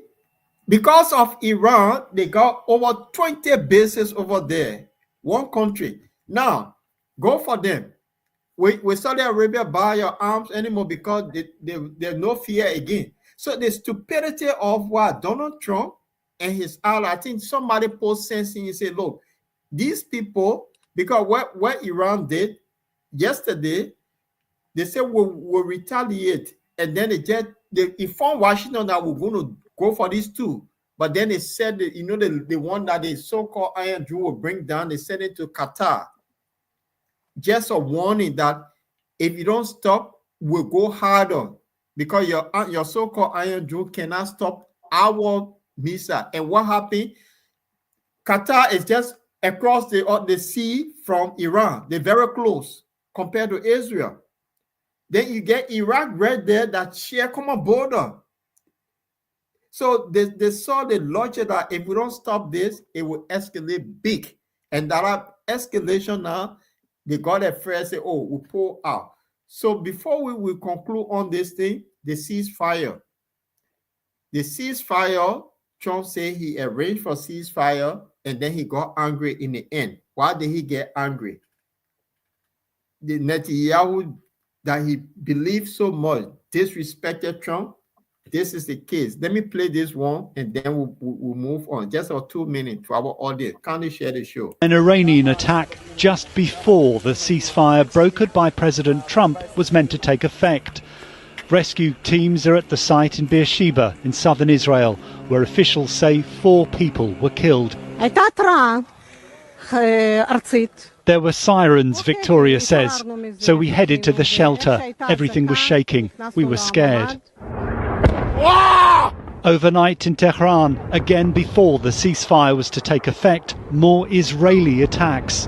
because of Iran, they got over 20 bases over there. One country. Now, go for them. Will Saudi Arabia buy your arms anymore because there's no fear again? So the stupidity of what Donald Trump and his ally, I think somebody post sense and say, look, these people, because what Iran did yesterday, they said we'll retaliate. And then they informed Washington that we're going to go for these two. But then they said that, you know, the one that the so-called Iron Jew will bring down, they sent it to Qatar. Just a warning that if you don't stop, we'll go harder because your so-called Iron Jew cannot stop our missile. And what happened? Qatar is just across the sea from Iran. They're very close compared to Israel. Then you get Iraq right there that share common border. So they saw the logic that if we don't stop this, it will escalate big. And that escalation now, they got at first say, oh, we pull out. So before we will conclude on this thing, the ceasefire. The ceasefire, Trump said he arranged for ceasefire, and then he got angry in the end. Why did he get angry? The Netanyahu that he believed so much disrespected Trump. This is the case. Let me play this one, and then we'll move on. Just for 2 minutes to our audience. Kindly share the show. An Iranian attack just before the ceasefire brokered by President Trump was meant to take effect. Rescue teams are at the site in Beersheba in southern Israel, where officials say 4 people were killed. There were sirens, Victoria says, so we headed to the shelter. Everything was shaking. We were scared. Overnight in Tehran, again before the ceasefire was to take effect, more Israeli attacks.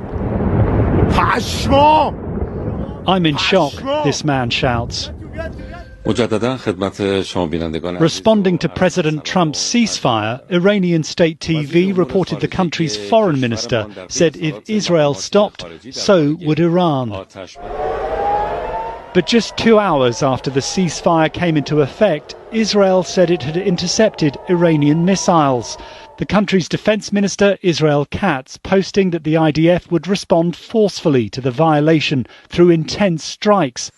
I'm in shock, this man shouts. Responding to President Trump's ceasefire, Iranian state TV reported the country's foreign minister said if Israel stopped, so would Iran. But just 2 hours after the ceasefire came into effect, Israel said it had intercepted Iranian missiles. The country's defense minister, Israel Katz, posting that the IDF would respond forcefully to the violation through intense strikes.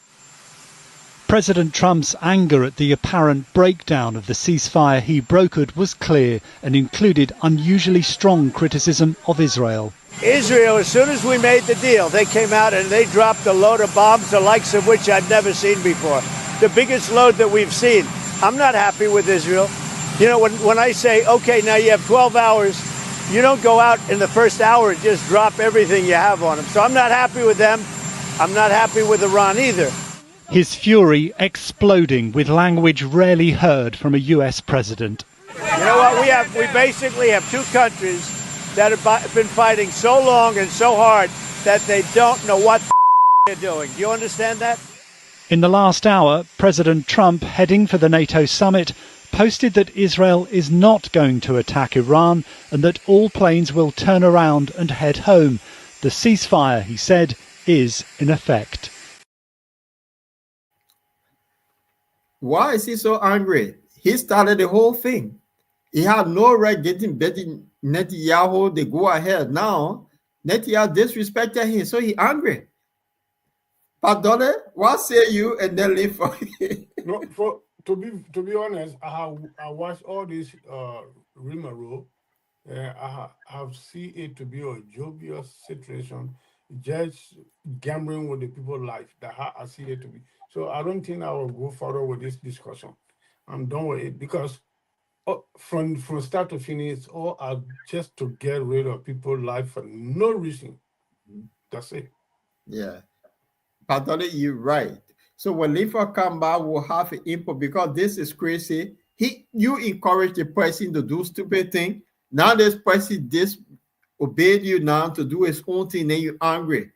President Trump's anger at the apparent breakdown of the ceasefire he brokered was clear and included unusually strong criticism of Israel. Israel, as soon as we made the deal, they came out and they dropped a load of bombs, the likes of which I'd never seen before. The biggest load that we've seen. I'm not happy with Israel. You know, when I say, okay, now you have 12 hours, you don't go out in the first hour and just drop everything you have on them. So I'm not happy with them. I'm not happy with Iran either. His fury exploding with language rarely heard from a US president. You know what? We basically have 2 countries that have been fighting so long and so hard that they don't know what they're doing. Do you understand that? In the last hour, President Trump, heading for the NATO summit, posted that Israel is not going to attack Iran and that all planes will turn around and head home. The ceasefire, he said, is in effect. Why is he so angry? He started the whole thing. He had no right getting Netanyahu to go ahead. Now, Netanyahu disrespected him, so he's angry. Pardon, what say you and then leave for No, to be honest, I watched all this rigmarole. Have seen it to be a jovial situation, just gambling with the people's life. I see it to be. So I don't think I will go further with this discussion. I'm done with it because from start to finish, all are just to get rid of people's life for no reason. That's it. Yeah. Pardon, you're right. So when Lifa come back, we'll have an input because this is crazy. You encourage the person to do stupid thing. Now this person disobeyed you now to do his own thing, then you're angry.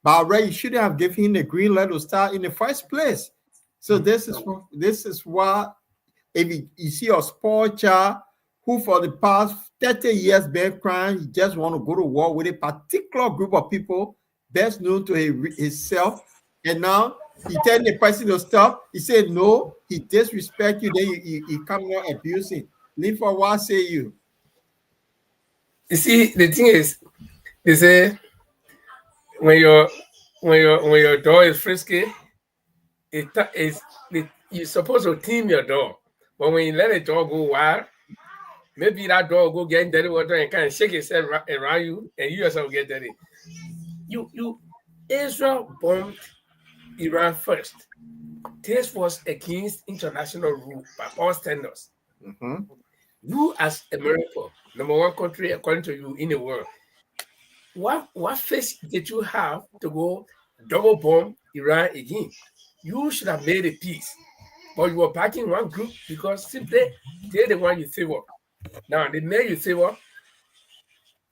But already you shouldn't have given him the green light to start in the first place. So this is why if you see a spoiled child who for the past 30 years been crying, he just want to go to war with a particular group of people, best known to himself, and now he tell the person to stop. He said no, he disrespect you, then you come out abusing. Leave for what say you? You see, the thing is, they say when your door is frisky, you're supposed to team your door. But when you let the door go wild, maybe that door go get in dirty water and kind of shake itself around you, and you yourself get dirty. Israel bombed Iran first. This was against international rule by all standards. You, as America, number one country according to you in the world, what face did you have to go double bomb Iran again? You should have made a peace, but you were backing one group because simply they're the one you favor. Now the man you favor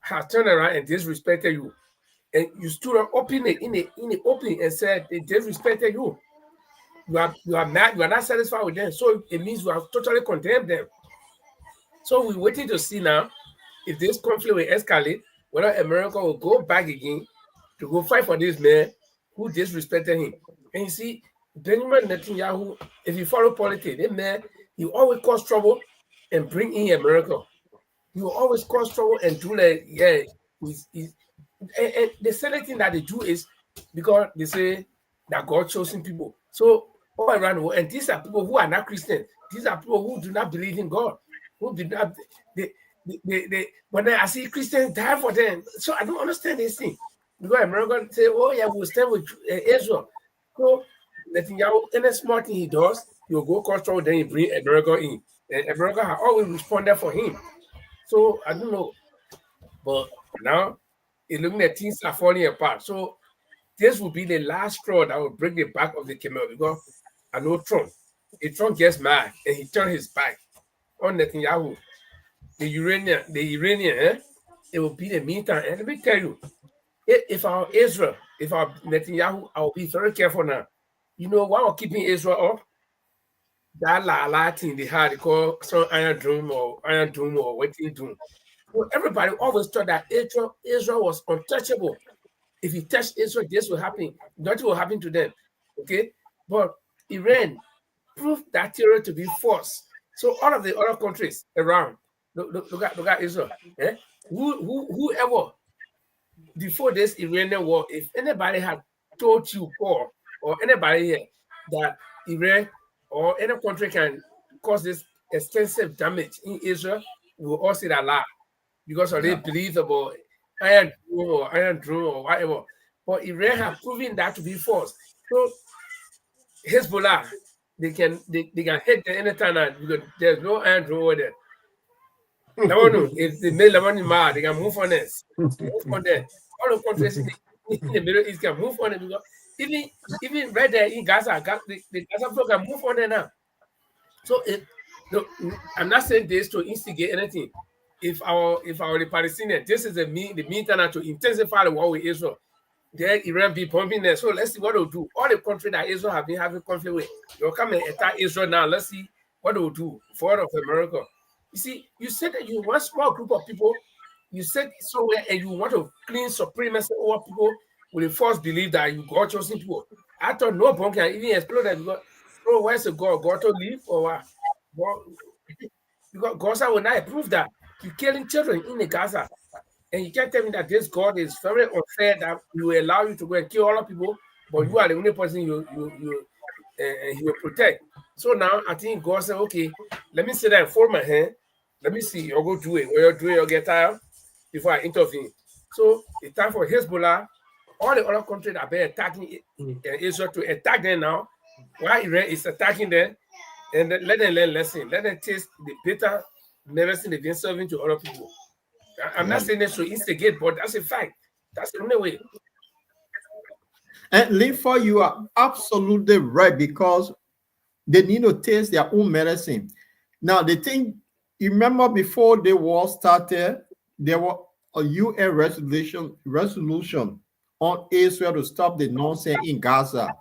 has turned around and disrespected you, and you stood up openly in the opening and said they disrespected you. You are mad. You are not satisfied with them, so it means you have totally condemned them. So we're waiting to see now if this conflict will escalate, whether America will go back again to go fight for this man who disrespected him. And you see, Benjamin Netanyahu, if you follow politics, that man, he always cause trouble and bring in America. He will always cause trouble and do like, yeah, and the silly thing that they do is because they say that God chosen people. So all around the world, and these are people who are not Christian. These are people who do not believe in God, who did not when I see Christians die for them. So I don't understand this thing. Because Americans say, oh yeah, we'll stand with Israel. So Netanyahu, any smart thing he does, he'll go cause trouble, then he bring America in. And America has always responded for him. So I don't know. But now it looking at things are falling apart. So this will be the last straw that will break the back of the camel because I know Trump. If Trump gets mad and he turns his back on Netanyahu, the Iranian, it will be the meantime. And let me tell you, if our Israel, if our Netanyahu, I will be very careful now. You know why we're keeping Israel up? That la thing they had, they call some Iron Dome or waiting doom. So everybody always thought that Israel was untouchable. If you touch Israel, this will happen. Nothing will happen to them. Okay? But Iran proved that terror to be false. So all of the other countries around, look at Israel. Whoever before this Iranian war, if anybody had told you, Paul, or anybody here, that Iran or any country can cause this extensive damage in Israel, we will all say that lie because of they believe about Iron Dome or whatever. But Iran have proven that to be false. So Hezbollah, they can hit them anytime because there's no Iron Dome over there. If they make Lebanon mad, they can move on this. Move on there. All the countries in the Middle East can move on it because even right there in Gaza, the Gaza people can move on there now. So I'm not saying this to instigate anything. If our the Palestinians, this is the meantime to intensify the war with Israel. Then Iran be pumping there. So let's see what they'll do. All the countries that Israel have been having conflict with, they'll come and attack Israel now. Let's see what they'll do for of America. You see, you said that you want small group of people, you said somewhere and you want to claim supremacy over people with a false belief that you God chosen people. I thought no bomb can even explode that because where's the God? God to live or what? Because Gaza will not approve that. You're killing children in the Gaza. And you can't tell me that this God is very unfair that he will allow you to go and kill all of people but you are the only person he will protect. So now I think God said, okay, let me sit there and fold my hand. Let me see, you'll go do it. Or you'll do it, you'll get tired before I intervene. So it's time for Hezbollah, all the other countries that have been attacking Israel to attack them now. While Iran is attacking them, and then let them learn lesson. Let them taste the bitter medicine they've been serving to other people. I'm not saying they should instigate, but that's a fact. That's the only way. And Linford, you are absolutely right, because they need to taste their own medicine. Now, the thing, you remember before the war started, there was a UN resolution on Israel to stop the nonsense in Gaza.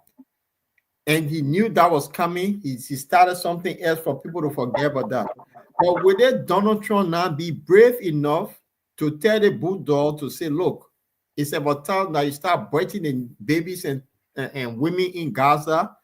And he knew that was coming. He started something else for people to forget about that. But would Donald Trump now be brave enough to tell the bulldog to say, look, it's about time that you start biting the babies and women in Gaza?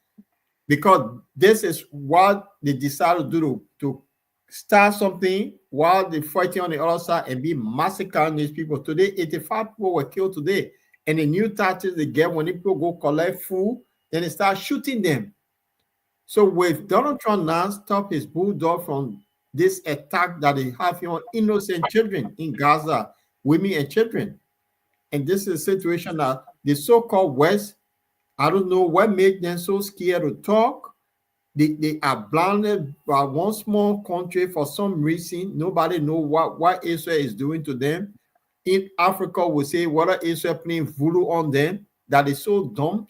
Because this is what they decided to do, to start something while they're fighting on the other side and be massacring these people. Today, 85 people were killed today. And the new tactics they get when people go collect food, then they start shooting them. So with Donald Trump now stop his bulldog from this attack that they have on innocent children in Gaza, women and children. And this is a situation that the so-called West, I don't know what made them so scared to talk. They are blinded by one small country for some reason. Nobody knows what Israel is doing to them. In Africa, we say whether Israel playing voodoo on them, that is so dumb.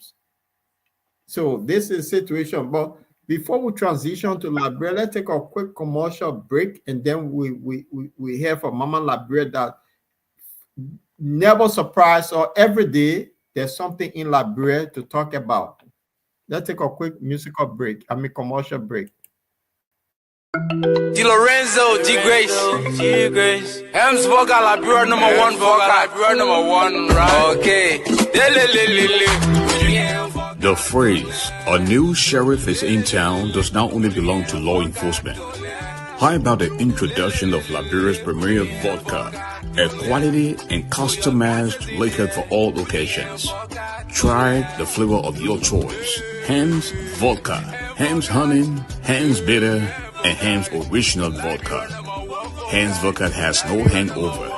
So this is a situation. But before we transition to Liberia, let's take a quick commercial break, and then we hear from Mama Liberia that never surprise or every day there's something in Liberia to talk about. Let's take a quick musical break. Commercial break. Di Lorenzo, G Grace. Hems vocal, Liberia number one vocal. Liberia number one, right? Okay. The phrase, a new sheriff is in town, does not only belong to law enforcement. How about the introduction of Liberia's premier vodka, a quality and customized liquor for all occasions? Try the flavor of your choice. Ham's Vodka, Ham's Honey, Ham's Bitter, and Ham's Original Vodka. Ham's Vodka has no hangover.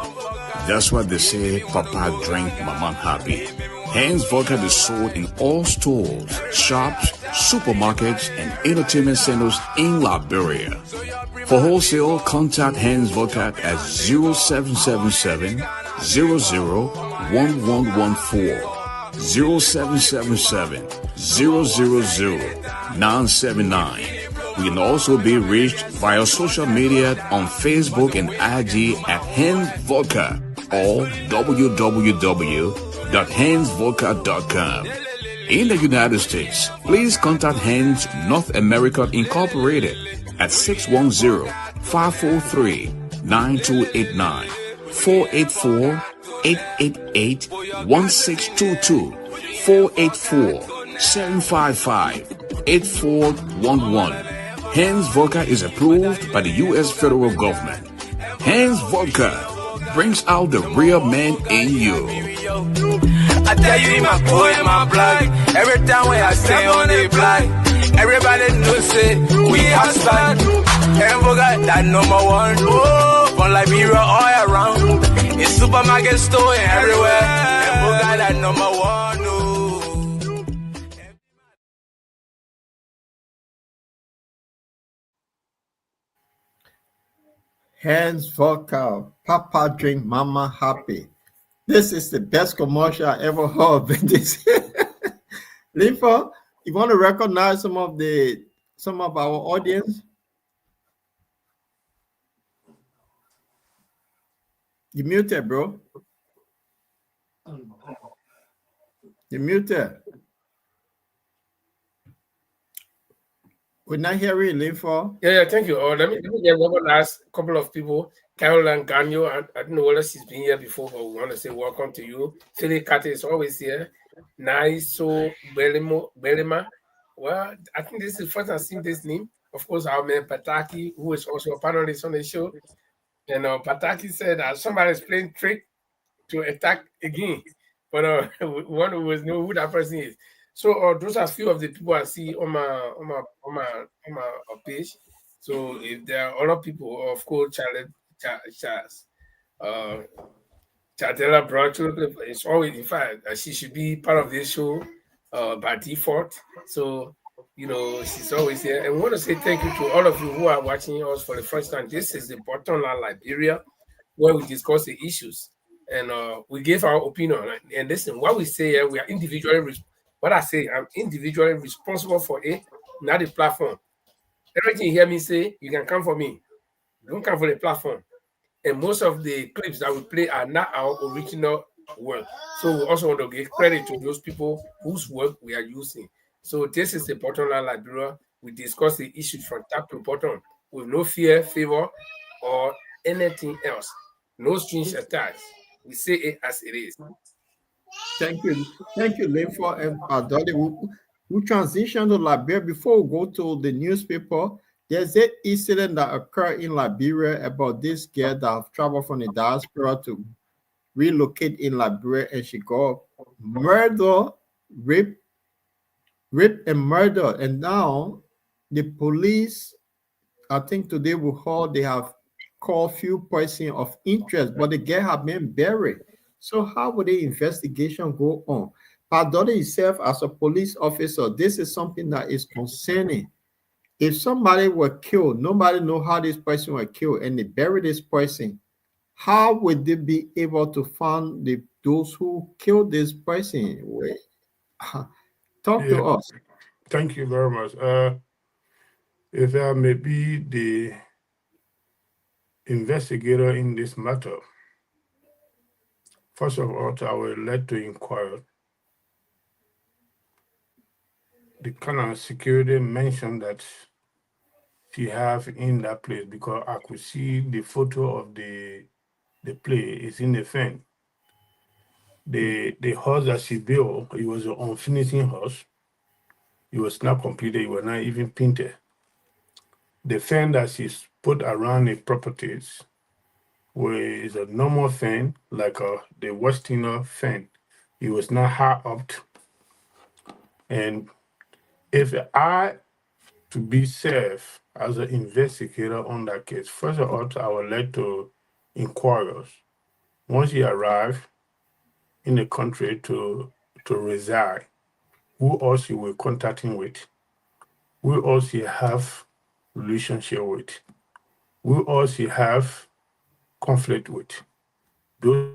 That's why they say Papa drink, Mama happy. Ham's Vodka is sold in all stores, shops, supermarkets, and entertainment centers in Liberia. For wholesale, contact Ham's Vodka at 0777 001114, 0777 000-979. We can also be reached via social media on Facebook and IG at Hans Vodka or www.hansvodka.com. In the United States, please contact Hans North America Incorporated at 610-543-9289, 484-888-1622, 484-755-8411. Hans Vodka is approved by the U.S. federal government. Hans Vodka brings out the real man in you. I tell you in my core, in my blood. Every time when I stay on the block, everybody knows it. We hustle. And forgot that number one. Oh, from Liberia all around. In supermarket store and everywhere. And forgot that number one. Oh. Hans Vodka, Papa drink, Mama happy. This is the best commercial I ever heard. Linford, you want to recognize some of our audience? You muted, bro. You muted. We're not hearing Linford. Yeah, thank you. Let me get one last couple of people. Caroline Gagnon, I don't know whether she's been here before, but we want to say welcome to you. Philly Carter is always here. Nice, so Belima. Well, I think this is the first I've seen this name. Of course, our man Pataki, who is also a panelist on the show. And Pataki said that somebody is playing trick to attack again. But we want to know who that person is. So those are few of the people I see on my page. So if there are other people, of course, Charles, uh, Chatella Bracho, it's always, in fact, she should be part of this show by default. So, she's always here. And we want to say thank you to all of you who are watching us for the first time. This is the Bottomline Liberia, where we discuss the issues and we give our opinion. And listen, what we say here, we are what I say, I'm individually responsible for it, not the platform. Everything you hear me say, you can come for me. Don't come for the platform. And most of the clips that we play are not our original work. So we also want to give credit to those people whose work we are using. So this is the Bottomline Liberia. We discuss the issues from top to bottom with no fear, favor, or anything else. No strings attached. We say it as it is. Thank you, Linford and Adoli. We transition to Liberia. Before we go to the newspaper, there's an incident that occurred in Liberia about this girl that have traveled from the diaspora to relocate in Liberia, and she got murdered, rape, and murdered. And now the police, I think today they have called few persons of interest, but the girl have been buried. So how would the investigation go on? Pardon itself as a police officer, this is something that is concerning. If somebody were killed, nobody know how this person was killed, and they bury this person, how would they be able to find those who killed this person? Talk to Yeah, us. thank you very much. If I may be the investigator in this matter, first of all, I would like to inquire the kind of security mention that she have in that place, because I could see the photo of the place is in the fence. The house that she built, it was an unfinished house. It was not completed. It was not even painted. The fence that she's put around the properties was a normal fence, like the Western fence. It was not high up. And if I to be safe as an investigator on that case, first of all, I would like to inquire once you arrive in the country to reside, who else you were contacting with, who else you have relationship with, who else you have conflict with. Those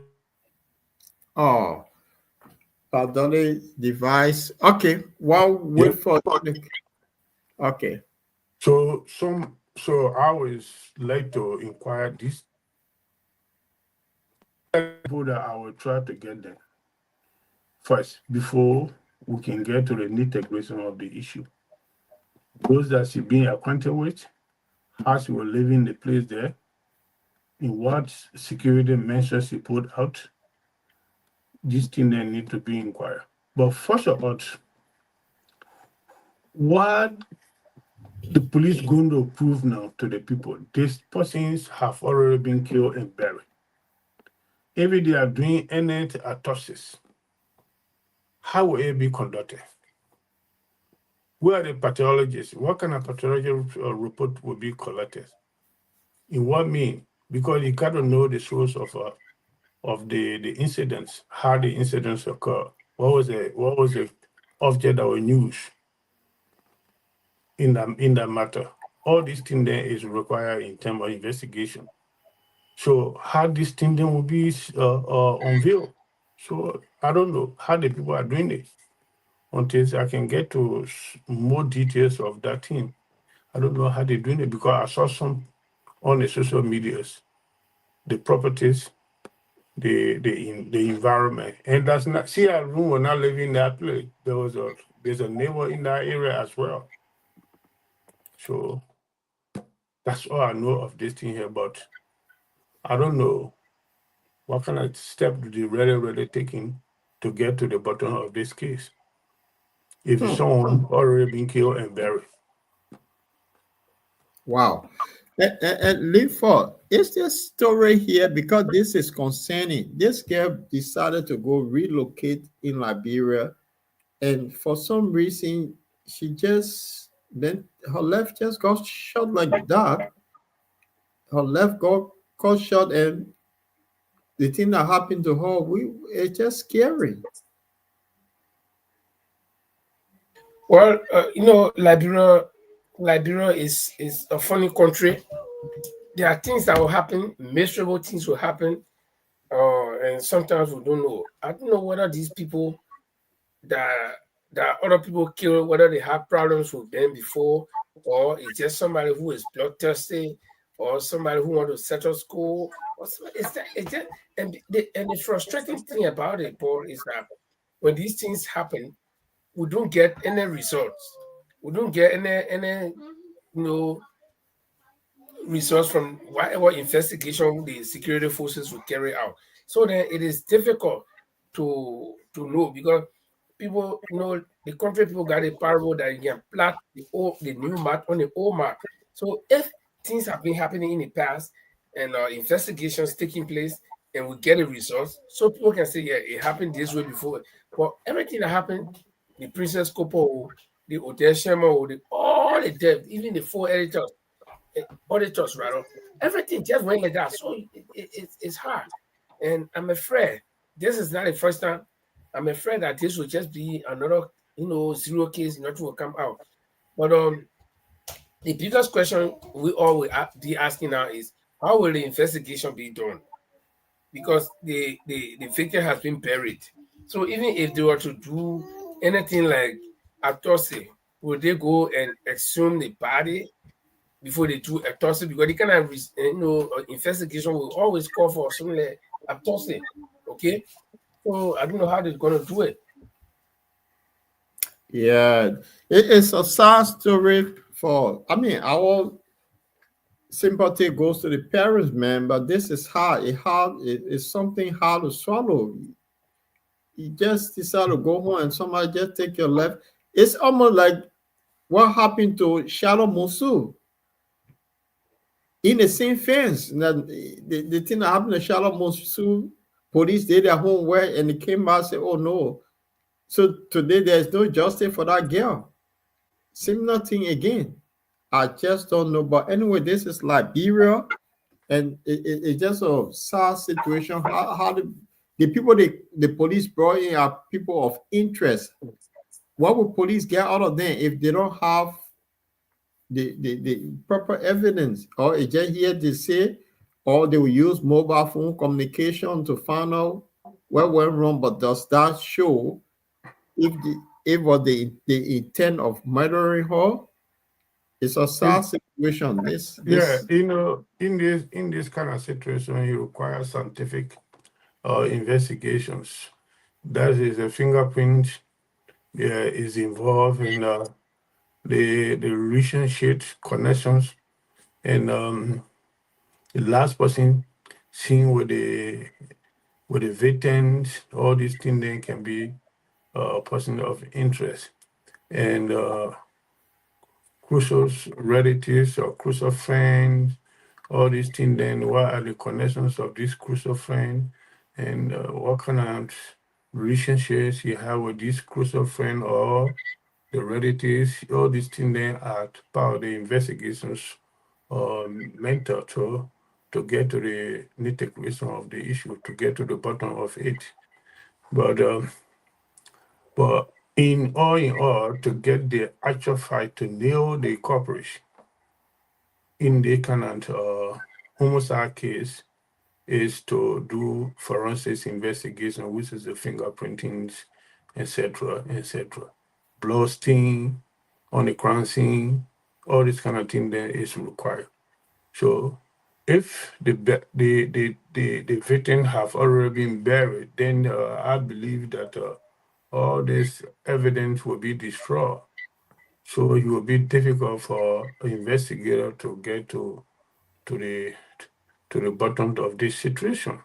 Oh, pardon device. Okay, well, wait for okay. So I always like to inquire this people that I will try to get them first before we can get to the nitty-gritty of the issue. Those that she being acquainted with, how she was living the place there, in what security measures she put out, these things then need to be inquired. But first of all, what the police going to prove now to the people? These persons have already been killed and buried. If they are doing any autopsies, how will it be conducted? Who are the pathologists? What kind of pathology report will be collected? In what mean? Because you got to know the source of the incidents, how the incidents occur. What was the object that was used in that matter? All these things there is required in terms of investigation. So how this thing then will be unveiled. So I don't know how the people are doing it until I can get to more details of that thing. I don't know how they're doing it because I saw some on the social medias, the properties, the environment, and that's not. See, a room we're not living in that place. There's a neighbor in that area as well. So that's all I know of this thing here. But I don't know what kind of step do they really taking to get to the bottom of this case. If someone already been killed and buried. Wow. And Linford, is this story here because this is concerning? This girl decided to go relocate in Liberia, and for some reason, then her left just got shot like that. Her left got shot, and the thing that happened to her, it's just scary. Well, Liberia is a funny country. There are things that will happen, miserable things will happen, and sometimes we don't know. I don't know whether these people that other people kill, whether they have problems with them before, or it's just somebody who is bloodthirsty, or somebody who want to settle school, or it's just and the frustrating thing about it, Paul, is that when these things happen, we don't get any results. We don't get any results from whatever investigation the security forces will carry out. So then it is difficult to know because people, the country people got a parable that you can plot the new map on the old map. So if things have been happening in the past and investigations taking place and we get a result, so people can say, yeah, it happened this way before. But everything that happened, the Princess Kopo, the Hotel Shema, all the debt, even the four auditors rather, everything just went like that. So it's hard. And I'm afraid this is not the first time. I'm afraid that this will just be another, zero case, nothing will come out. But the biggest question we all will be asking now is how will the investigation be done? Because the victim has been buried. So even if they were to do anything like autopsy, will they go and exhume the body before they do autopsy? Because the kind of investigation will always call for something like autopsy. Okay, so I don't know how they're gonna do it. Yeah, it's a sad story for. I mean, our sympathy goes to the parents, man. But this is hard. It's something hard to swallow. You just decide to go home, and somebody just take your life. It's almost like what happened to Shalom Musu in the same fence. That the thing that happened to Shalom Musu, police did their homework and they came back and said, "Oh no." So today there's no justice for that girl. Similar thing again. I just don't know. But anyway, this is Liberia, and it's just a sad situation. How the people the police brought in are people of interest. What will police get out of them if they don't have the proper evidence? Or it's just here they say, or they will use mobile phone communication to find out what went wrong. But does that show if was the intent of murdering her? It's a sad situation. Yeah, in this kind of situation, you require scientific investigations. That is a fingerprint is involved in the relationship connections, and the last person seen with the victims. All these things then can be a person of interest, and crucial relatives or crucial friends. All these things. Then what are the connections of this crucial friend, and what kind of relationships you have with this crucial friend or the relatives? All these things then are part of the investigations mentor to get to the nitty-gritty of the issue, to get to the bottom of it. But in all, to get the actual fight to nail the culprit in the kind of homicide case is to do forensics investigation, which is the fingerprintings, etc., etc. Blood stain on the crime scene, all this kind of thing there is required. So if the victim have already been buried, then I believe that all this evidence will be destroyed. So it will be difficult for an investigator to get to the to the bottom of this situation.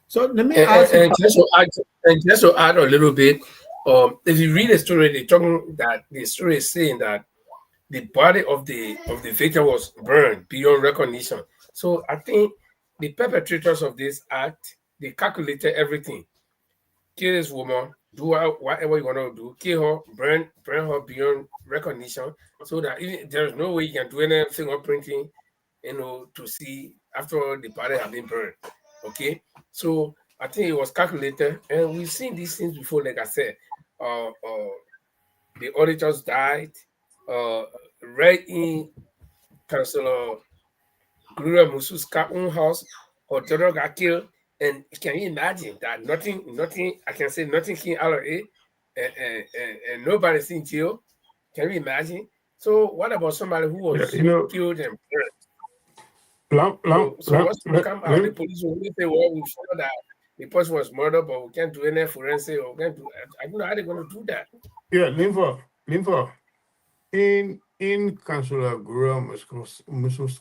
So let me And, ask and, you. and just to add a little bit, if you read the story, they're talking that the story is saying that the body of the victim was burned beyond recognition. So I think the perpetrators of this act, they calculated everything. Kill this woman, do whatever you want to do, kill her, burn her beyond recognition, so that even, there's no way you can do any fingerprinting, to see after the body have been burned. Okay, so I think it was calculated, and we've seen these things before. Like I said, the auditors died, right in Councilor Gloria Musu's own house, her daughter got killed. And can you imagine that nothing, I can say nothing came out of it, and nobody's in jail? Can you imagine? So what about somebody who Yeah, was killed and burned? So once you come out, the police will only say, well, we found that the person was murdered, but we can't do any forensic, or we can't do, I don't know how they're going to do that. yeah, Linford, in Councilor Gloria Musu's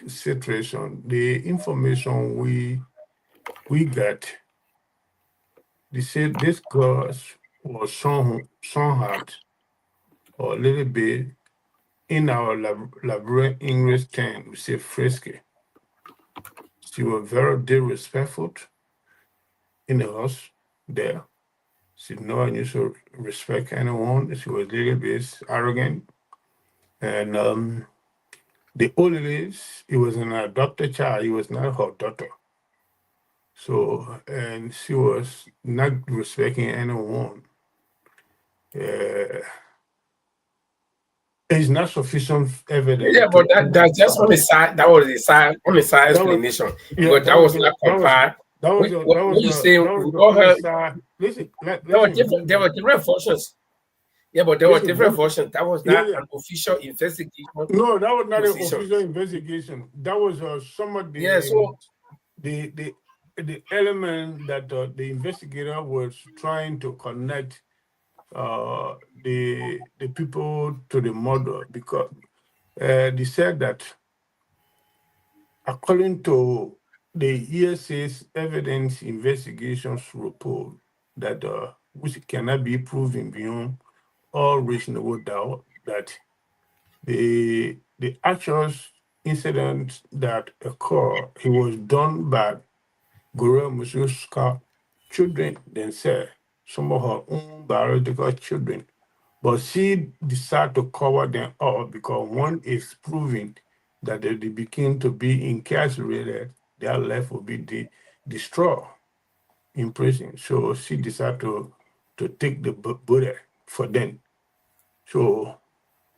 situation, the information we got, they said this girl was somehow or a little bit in our Liberian English term, we say frisky. She was very disrespectful in the house there. She never used to respect anyone. She was a little bit arrogant. And the only is, he was an adopted child. He was not her daughter. So, and she was not respecting anyone. It's not sufficient evidence. Yeah, but that's just on the side. That was the side explanation. But that was not compared. When you say we all heard, listen, there were different versions. Yeah, but there were different versions. That was not an official investigation. No, that was not an official investigation. That was some of the the element that the investigator was trying to connect the people to the murder, because they said that according to the ESA's evidence investigations report that which cannot be proven beyond all reasonable doubt, that the actual incident that occurred, it was done by Gloria Musu's children themselves, some of her own biological children. But she decided to cover them up because one is proving that they begin to be incarcerated, their life will be destroyed in prison. So she decided to take the bullet for them. So,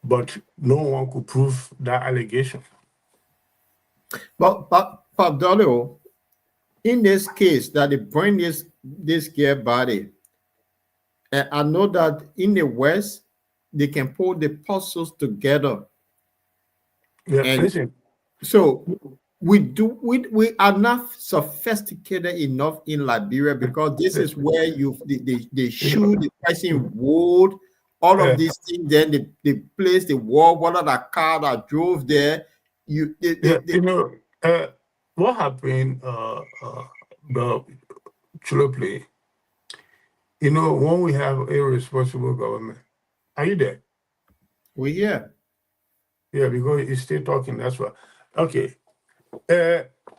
but no one could prove that allegation. But Pablo, in this case that they bring this girl body, I know that in the West they can put the puzzles together. Yeah, and listen. So we are not sophisticated enough in Liberia, because this is where they shoot the person wood, all of these things. Then they place the wall, what are the car that drove there? What happened? The Chiloply. When we have a responsible government, are you there? We're here. Yeah, because you're still talking. That's why. Okay.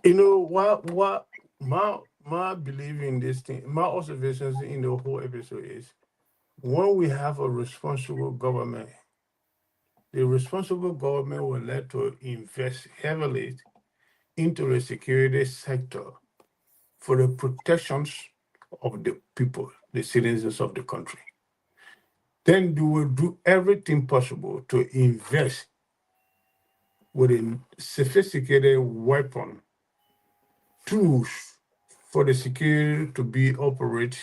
What my belief in this thing, my observations in the whole episode is, when we have a responsible government, the responsible government will let to invest heavily into the security sector for the protections of the people, the citizens of the country. Then they will do everything possible to invest with a sophisticated weapon, tools for the security to be operate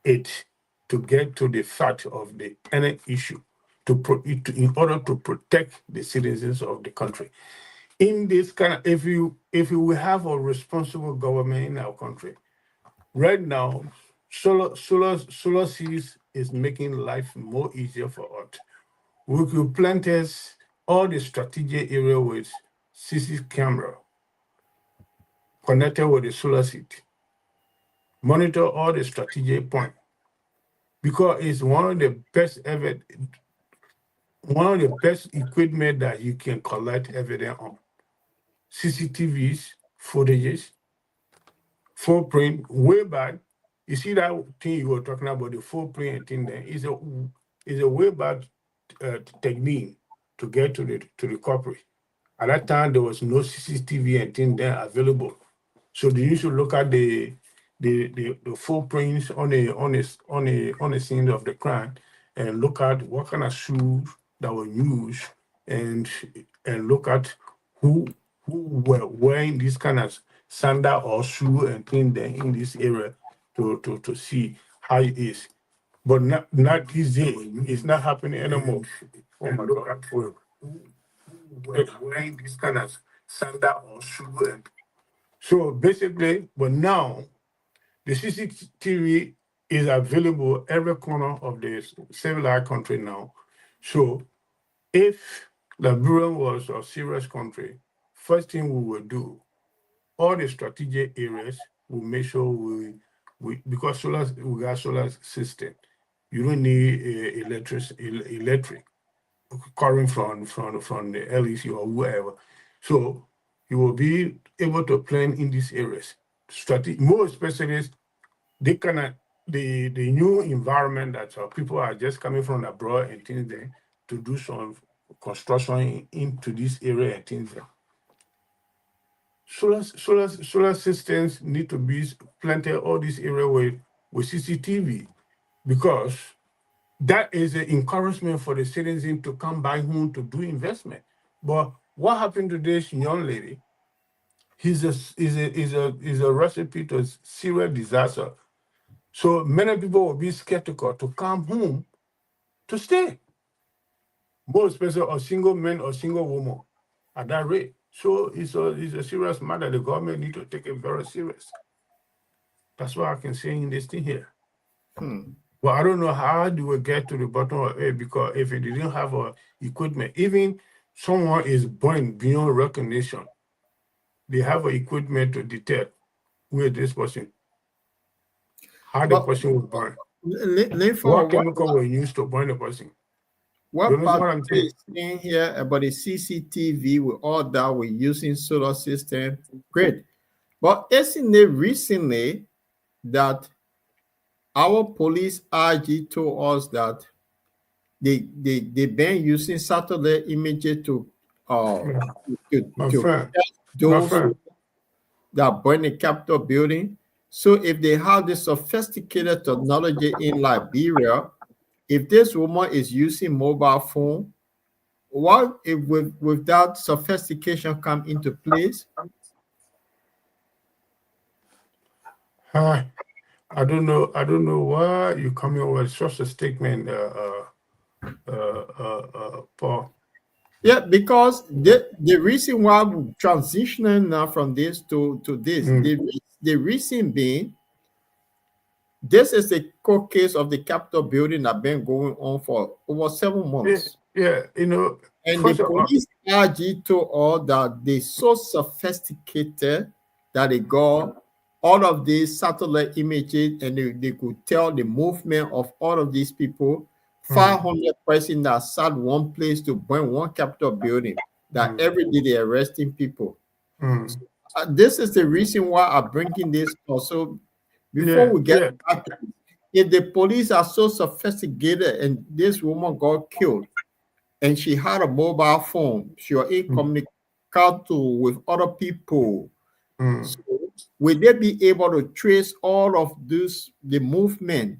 it to get to the fact of the any issue in order to protect the citizens of the country. In this kind of, if you have a responsible government in our country, right now, solar seeds is making life more easier for us. We could plant all the strategic area with CC camera connected with the solar seed. Monitor all the strategic point, because it's one of the best equipment that you can collect evidence on. CCTVs, footages, footprint way back. You see that thing you were talking about, the footprint thing there, is a way back technique to get to the culprit. At that time, there was no CCTV and thing there available. So they used to look at the footprints on a scene of the crime and look at what kind of shoes that were used and look at who were wearing this kind of sandal or shoe and thing there in this area to see how it is. But not these days. It's not happening anymore. Oh my God. Who were wearing this kind of sandal or shoe and so basically, but now the CCTV is available every corner of the civilized country now. So if Liberia was a serious country, first thing we will do, all the strategic areas, we'll make sure we because we got solar system. You don't need electric current from the LEC or whoever. So you will be able to plan in these areas. More especially they cannot the new environment that people are just coming from abroad and things there to do some construction into this area and things there. Solar systems need to be planted all this area with CCTV because that is an encouragement for the citizen to come back home to do investment. But what happened to this young lady? He's a recipe to serious disaster. So many people will be skeptical to come home to stay. More especially a single man or single woman at that rate. So it's a serious matter. The government need to take it very serious. That's what I can say in this thing here. But I don't know how do we get to the bottom of it because if it didn't have equipment, even someone is born beyond recognition, they have equipment to detect where this person, how the person was born. What chemical were used to burn the person? What You understand part what I'm saying? is saying here about the CCTV with all that we're using solar system? Great. But isn't it recently that our police RG told us that they've been using satellite images to friend, catch those that burn the Capitol building. So if they have this sophisticated technology in Liberia, if this woman is using mobile phone, what if with that sophistication come into place? I don't know. I don't know why you coming with such a statement, Paul. Yeah, because the reason why we're transitioning now from this to this, the reason being, this is the court case of the Capitol building that been going on for over 7 months. Yeah, and the police RG told all that they so sophisticated that they got all of these satellite images and they could tell the movement of all of these people. 500 persons that sat one place to burn one Capitol building. That every day they're arresting people. So, this is the reason why I'm bringing this also. Before we get back, if the police are so sophisticated and this woman got killed, and she had a mobile phone, she was in communication with other people. So will they be able to trace all of this, the movement?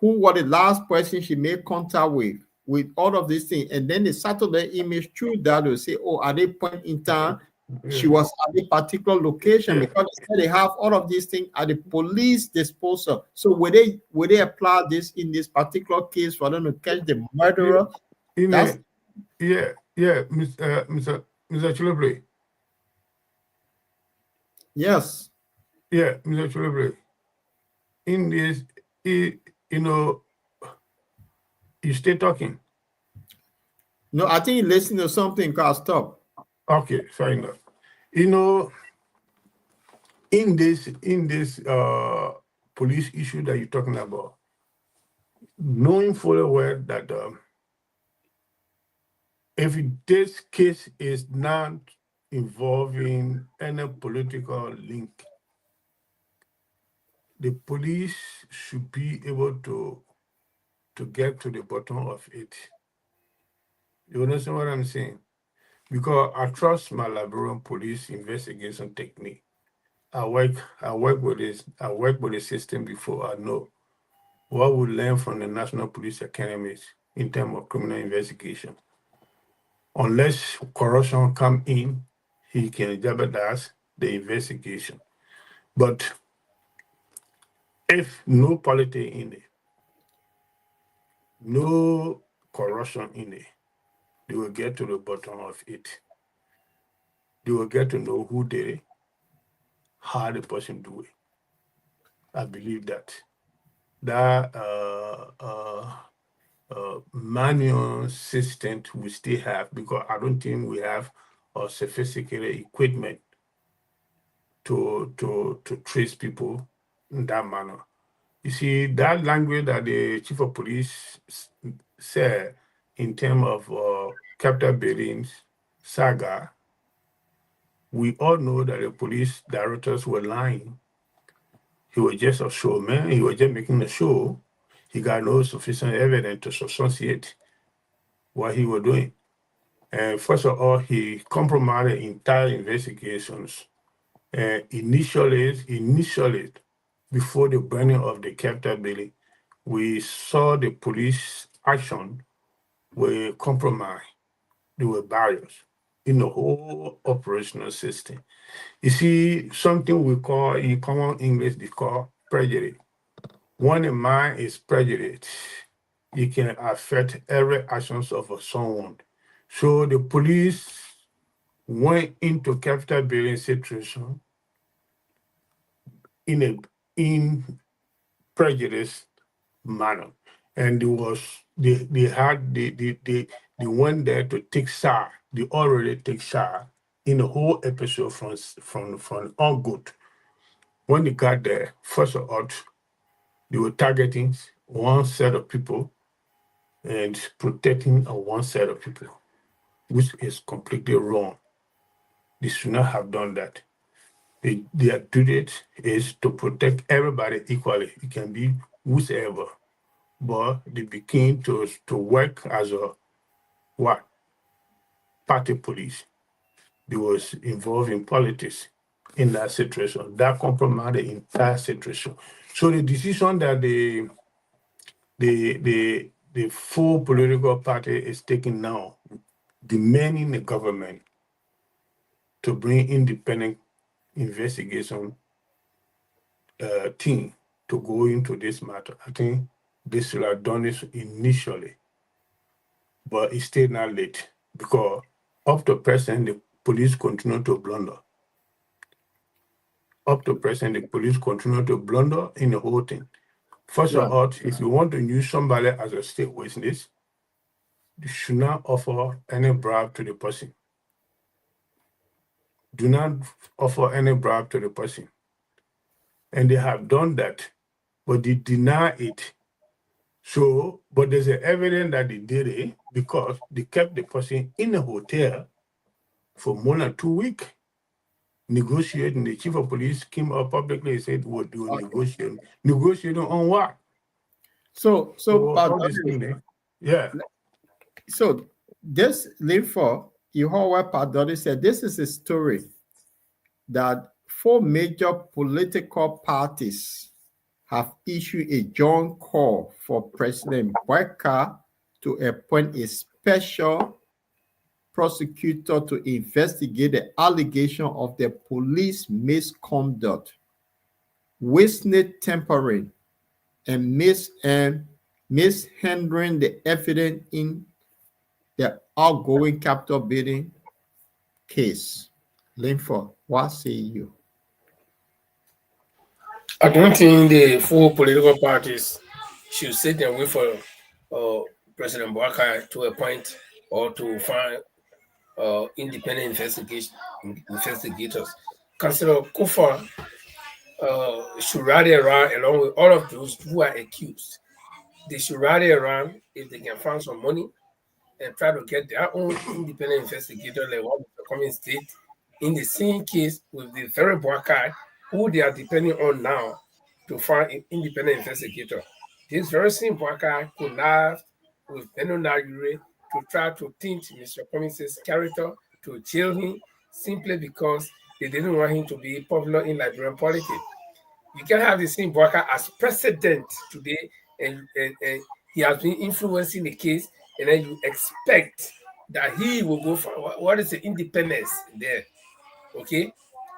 Who was the last person she made contact with all of these things? And then the satellite image through that will say, oh, at a point in time, she was at a particular location because they have all of these things at the police disposal. So will they apply this in this particular case for them to catch the murderer? Mr. Chilable. Yes. Yeah, Mr. Chilable. In this, you stay talking. No, I think you listen to something called stop. Okay, fair enough. In this police issue that you're talking about, knowing fully well that if this case is not involving any political link, the police should be able to get to the bottom of it. You understand what I'm saying? Because I trust my Liberian police investigation technique. I work with this. I work with the system before. I know what we learn from the National Police Academies in terms of criminal investigation. Unless corruption come in, he can jeopardize the investigation. But if no politics in it, no corruption in it, they will get to the bottom of it. They will get to know who did it, how the person do it. I believe that manual system we still have, because I don't think we have a sophisticated equipment to trace people in that manner. You see, that language that the chief of police said in terms of capital buildings saga, we all know that the police directors were lying. He was just a showman. He was just making a show. He got no sufficient evidence to substantiate what he was doing. And first of all, he compromised entire investigations. Initially, before the burning of the Capitol building, we saw the police action were compromised. There were barriers in the whole operational system. You see, something we call in common English, they call prejudice. When a mind is prejudiced, it can affect every actions of someone. So the police went into Capitol building situation in prejudice manner, and they had they went there to take side. They already take side in the whole episode from all good. When they got there, first of all, they were targeting one set of people and protecting one set of people, which is completely wrong. They should not have done that. Their duty is to protect everybody equally. It can be whoever, but they begin to work as a what party police. They was involved in politics in that situation. That compromised the entire situation. So the decision that the full political party is taking now, demanding the government to bring independent investigation team to go into this matter. I think they should have done this initially, but it's still not late, because up to present, the police continue to blunder. Up to present, the police continue to blunder in the whole thing. First of all, if you want to use somebody as a state witness, you should not offer any bribe to the person. Do not offer any bribe to the person. And they have done that, but they deny it. So, but there's evidence that they did it because they kept the person in a hotel for more than 2 weeks, negotiating. The chief of police came up publicly and said, "What do you negotiate? Negotiating on what?" So, all this thing, yeah. So this Linford, Yehowa Padori said, this is a story that 4 major political parties have issued a joint call for President Boyka to appoint a special prosecutor to investigate the allegation of the police misconduct, witness tampering, and mishandling the evidence in the outgoing Capitol building case. Linford, what say you? I don't think the 4 political parties should sit and wait for President Boakai to appoint or to find independent investigators. Councillor Kufa should rally around along with all of those who are accused. They should rally around if they can find some money and try to get their own independent investigator, like one of the coming state, in the same case with the very Boakai, who they are depending on now to find an independent investigator. This very same worker collabed with Beno Nagure to try to tint Mr. Cummings' character, to jail him, simply because they didn't want him to be popular in Liberian politics. You can have the same worker as president today, and he has been influencing the case, and then you expect that he will go for what is the independence there? Okay,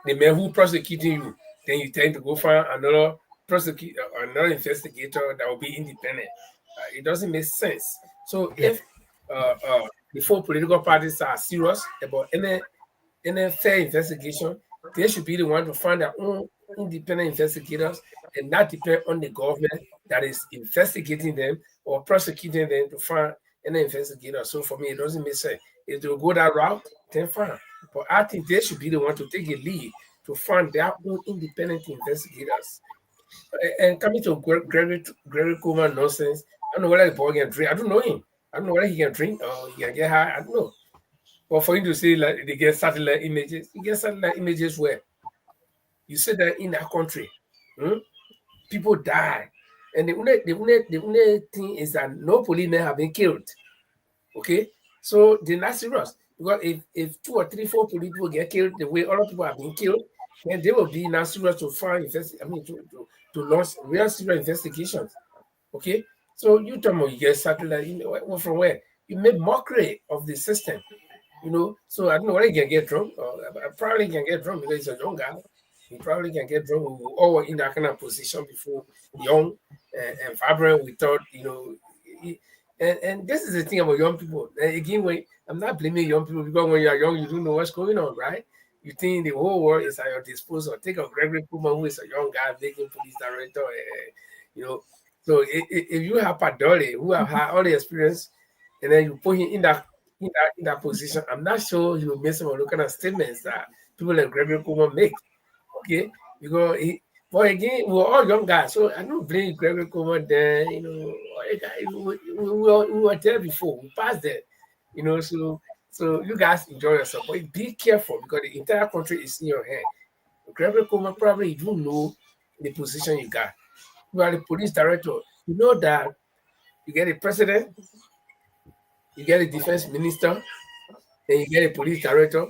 the man who prosecuting you, then you tend to go find another prosecutor, another investigator that will be independent. It doesn't make sense. So if the four political parties are serious about any fair investigation, they should be the one to find their own independent investigators and not depend on the government that is investigating them or prosecuting them to find any investigator. So for me, it doesn't make sense. If they will go that route, then fine. But I think they should be the one to take a lead to find their own independent investigators. And coming to Gregory Coleman nonsense, I don't know whether the boy can drink. I don't know him. I don't know whether he can drink or he can get high. I don't know. But for him to say like they get satellite images, you get satellite images where you say that in that country, people die. And the only thing is that no policemen have been killed. Okay? So they're not serious. Because if 2 or 3, 4 people get killed the way other people have been killed, then they will be not serious to find to launch real serious investigations. Okay? So you tell me you get satellite from where? You make mockery of the system. So I don't know whether he can get drunk. I probably can get drunk because he's a young guy. He probably can get drunk. We were all in that kind of position before, young and vibrant. We thought, and this is the thing about young people. And again, I'm not blaming young people because when you're young, you don't know what's going on, right? You think the whole world is at your disposal. Take a Gregory Puma, who is a young guy, making police director, So if you have Padole, who have had all the experience, and then you put him in that position, I'm not sure he will make some of the kind of statements that people like Gregory Kuma make. Okay, because but again, we're all young guys, so I don't blame Gregory Kuma. Then we were there before, we passed there, So you guys enjoy yourself, but be careful because the entire country is in your hand. Gregory Kuma probably you don't know the position you got. You are the police director. You know that you get a president, you get a defense minister, and you get a police director.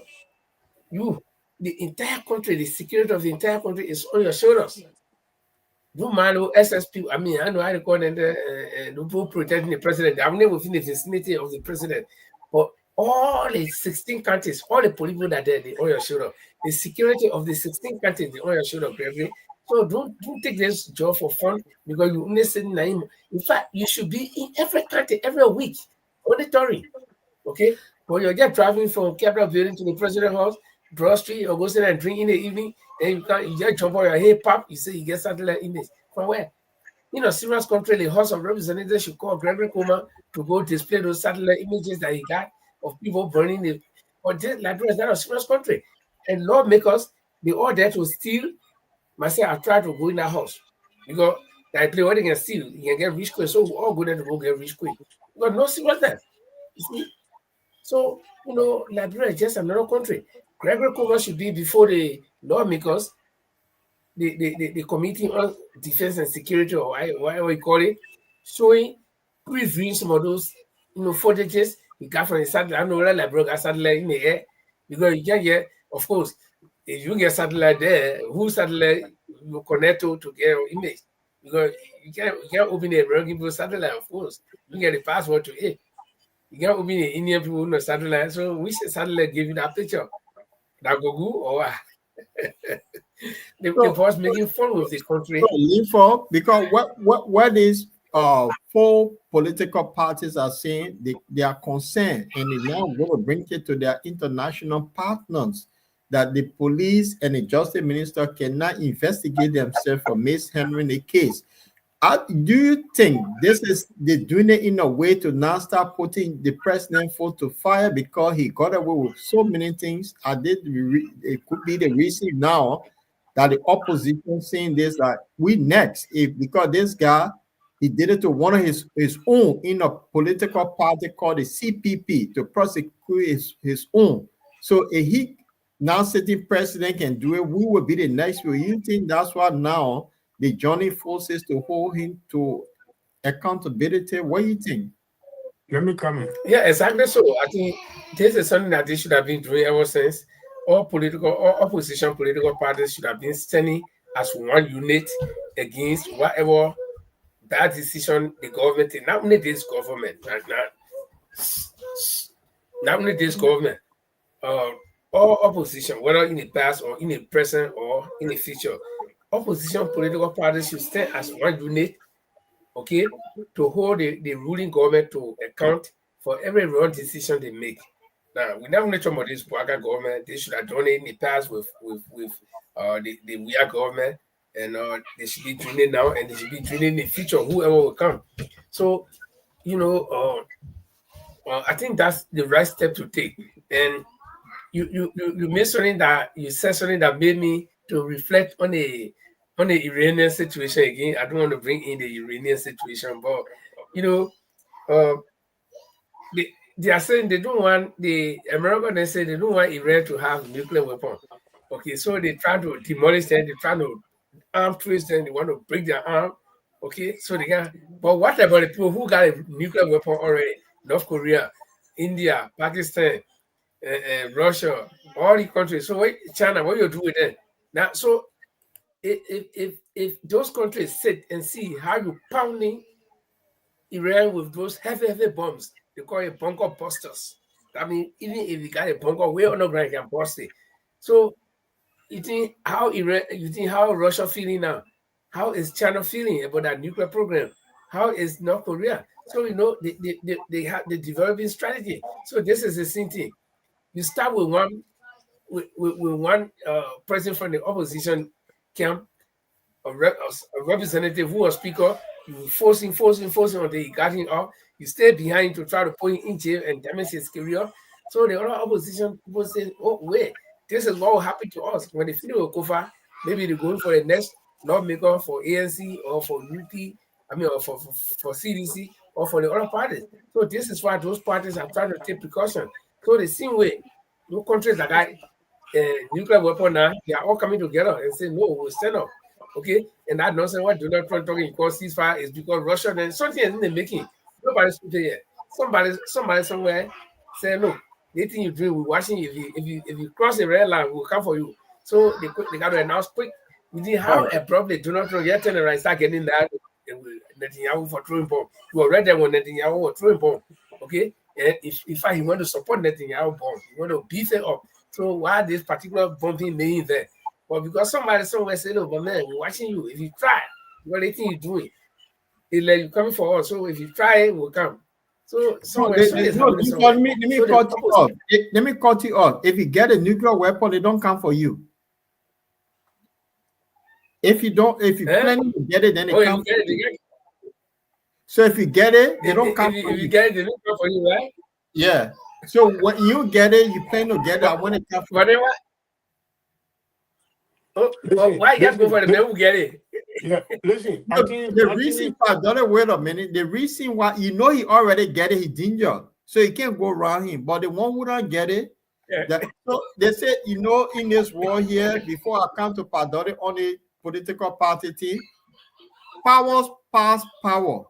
The entire country, the security of the entire country is on your shoulders. No man who SSP, I know how to call them who protecting the president. I'm not within the vicinity of the president. But all the 16 countries, all the people that are on your shoulder, the security of the 16 countries, they on your shoulder, Gregory. So don't take this job for fun because you only sit in name. In fact, you should be in every country every week, monitoring. Okay? When you're just driving from Capitol Building to the president's house, Broad Street, or go sit and drink in the evening, then you just jump on your head, pop, you say you get satellite image. From where? Serious country, the House of Representatives should call Gregory Coleman to go display those satellite images that he got of people burning the. But Liberia is not a serious country. And lawmakers, they all there to steal. Myself, I tried to go in that house because I play what they can steal, you can get rich quick. So we all go there to go get rich quick. But no seriousness. You see? So, Liberia is just another country. Gregory Coleman should be before the lawmakers, the Committee on Defense and Security, or whatever we call it, showing, reviewing some of those, footages he got from the satellite. I don't know whether Liberia got satellite in the air, because you can get, of course, if you get satellite there, whose satellite you connect to get your image? Because you can't open the American people satellite, of course. You get the password to it. You can't open the Indian people on the satellite. So which satellite give you that picture? That Google or what? The boss making fun with the country. Because what these 4 political parties are saying, they are concerned, and they now going to bring it to their international partners that the police and the justice minister cannot investigate themselves for mishandling the case. Do you think they're doing it in a way to now start putting the president foot to fire because he got away with so many things? It could be the reason now that the opposition saying this, like, we next, because this guy, he did it to one of his own in a political party called the CPP to prosecute his own. So if he now sitting president can do it, we will be the next one. You think that's why now the joining forces to hold him to accountability? What do you think? Let me come in. Yeah, exactly. So I think this is something that they should have been doing ever since. All opposition political parties should have been standing as one unit against whatever bad decision the government take. Not only this government, not only this government, uh, all opposition, whether in the past or in the present or in the future, opposition political parties should stand as one unit, okay, to hold the ruling government to account for every wrong decision they make. Now, we never talk about this Bwaga government. They should have done it in the past with the weird government, and they should be doing it now, and they should be doing it in the future, whoever will come. So, you know, I think that's the right step to take. And you made something that you said something that made me to reflect on the Iranian situation again. I don't want to bring in the Iranian situation, but you know, uh, they are saying they don't want the American. They say they don't want Iran to have nuclear weapon. Okay, so they try to demolish them. They try to arm twist them. They want to break their arm. Okay, so they can. But what about the people who got a nuclear weapon already? North Korea, India, Pakistan, Russia, all the countries. So what China, what you do with them? Now, so if those countries sit and see how you pounding Iran with those heavy bombs, they call it bunker busters. I mean, even if you got a bunker, we're on the ground can bust it. So you think how Iran, you think how Russia feeling now? How is China feeling about that nuclear program? How is North Korea? So you know they have the developing strategy. So this is the same thing. You start with one president from the opposition camp, a representative who was speaker. You forcing until he got him up. You stay behind to try to put him in jail and damage his career. So the other opposition people say, "Oh wait, this is what will happen to us when the film will go far. Maybe they're going for the next lawmaker for ANC or for UP. I mean, or for CDC or for the other parties. So this is why those parties are trying to take precaution. So the same way, no countries that got nuclear weapon now, they are all coming together and say, no, we'll stand up. Okay? And that nonsense what Donald Trump talking because ceasefire is because Russia and something is in the making. Nobody's put it yet. Somebody somewhere say, look, the thing you do, we're watching if you cross the red line, we'll come for you. So they got to announce quick. We did how abruptly Donald Trump get turned around start getting that Netanyahu for throwing bomb. You were right there when Netanyahu was throwing bomb. Okay? And if he want to support Netanyahu bomb, he want to beef it up. So why this particular bumping name there? Well, because somebody somewhere said, "Oh, but man, we're watching you. If you try, what do you think you're doing? It's like you're coming for us. So if you try, we'll come." So somewhere, let me cut you off. Let me cut you off. If you get a nuclear weapon, they don't come for you. If you planning to get it, then they come for you. So if you get it, they don't come for you. If you get it, they don't come for you, right? Yeah. So when you get it, you plan to get it. I want to come for you. Why you have to go for the man who get it? Yeah, listen. The reason, wait a minute. The reason why he already get it, he's injured, so he can't go around him. But the one who don't get it, so they say, in this war here, before I come to Padore on the political party team, powers pass power.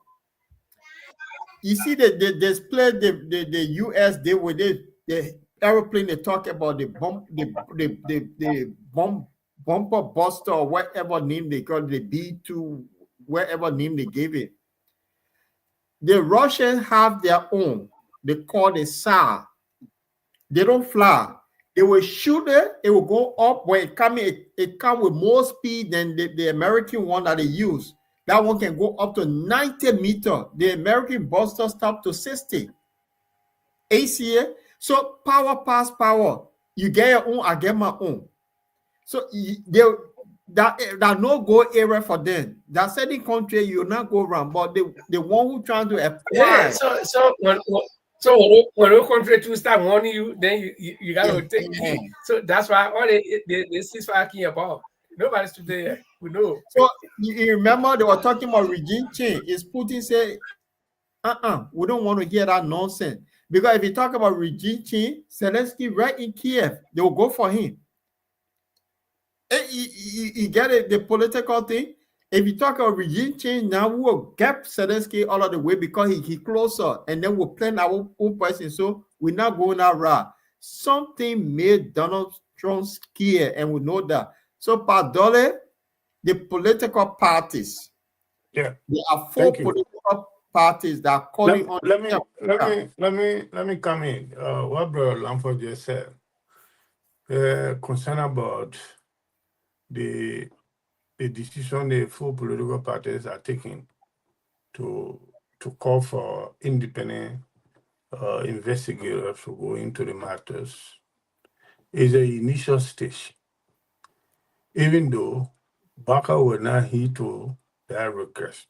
You see that they display the US they with the airplane they talk about the bumper buster or whatever name they call it, the B2, whatever name they gave it. The Russians have their own. They call it SAR. They don't fly. They will shoot it. It will go up. When it come with more speed than the American one that they use. That one can go up to 90 meters. The American buster stop to 60. ACA. So power pass power. You get your own, I get my own. So that no go area for them. That certain country you not go around, but the one who trying to apply. Yeah, so when a country to start warning you, then you gotta take it. So that's why all the ceasefire king about. Nobody's today. We know. So you remember they were talking about regime change. Is Putin say, we don't want to hear that nonsense. Because if you talk about regime change, Zelensky right in Kiev, they will go for him. You get it, the political thing. if you talk about regime change, now we will get Zelensky all of the way because he closer, and then we'll plan our own person. So we're not going that route. Something made Donald Trump scared, and we know that. So, Padole, the political parties, Yeah. there are 4 Thank you. political parties that are calling on. Let me come in. What Brother Lamford just said, concern about the decision the 4 political parties are taking to call for independent investigators to go into the matters is an initial stage. Even though Baka will not heed to that request.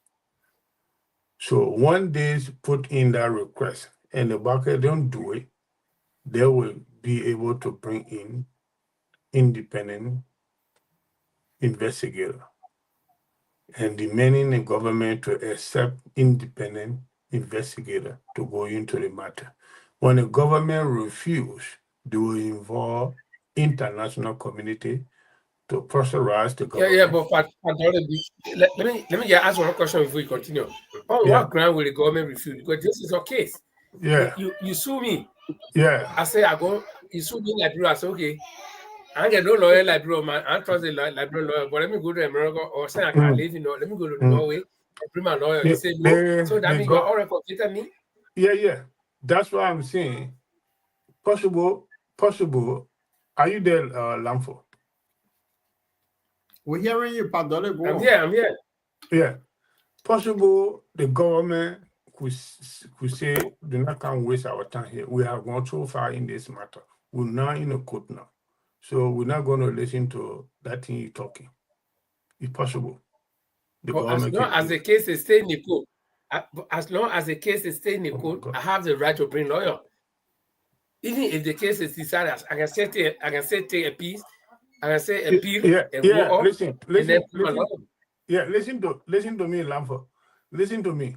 So when they put in that request and the Baka don't do it, they will be able to bring in independent investigator and demanding the government to accept independent investigator to go into the matter. When the government refuse, they will involve international community to pressurize the government. Yeah, but let me just ask one question before we continue. On what ground will the government refuse? Because this is your case. Yeah. You sue me. Yeah. I say you sue me like I say, okay. I get no lawyer like man. I trust the lawyer, but let me go to America or say I can live, let me go to Norway and bring my lawyer. He said no. So that means you are already convicted me? Yeah. That's why I'm saying possible. Are you there, Lamford? We're hearing you, Padole. Go I'm on. here. Yeah. Possible the government could say, do not come waste our time here. We have gone too far in this matter. We're now in a court now. So we're not going to listen to that thing you're talking. It's possible. But as long as the case is staying in the court, as long as the case is staying in the court, I have the right to bring lawyer. Even if the case is decided, I can say take a piece, I can say appeal and go up. Listen. Yeah, listen to me, Lamford. Listen to me.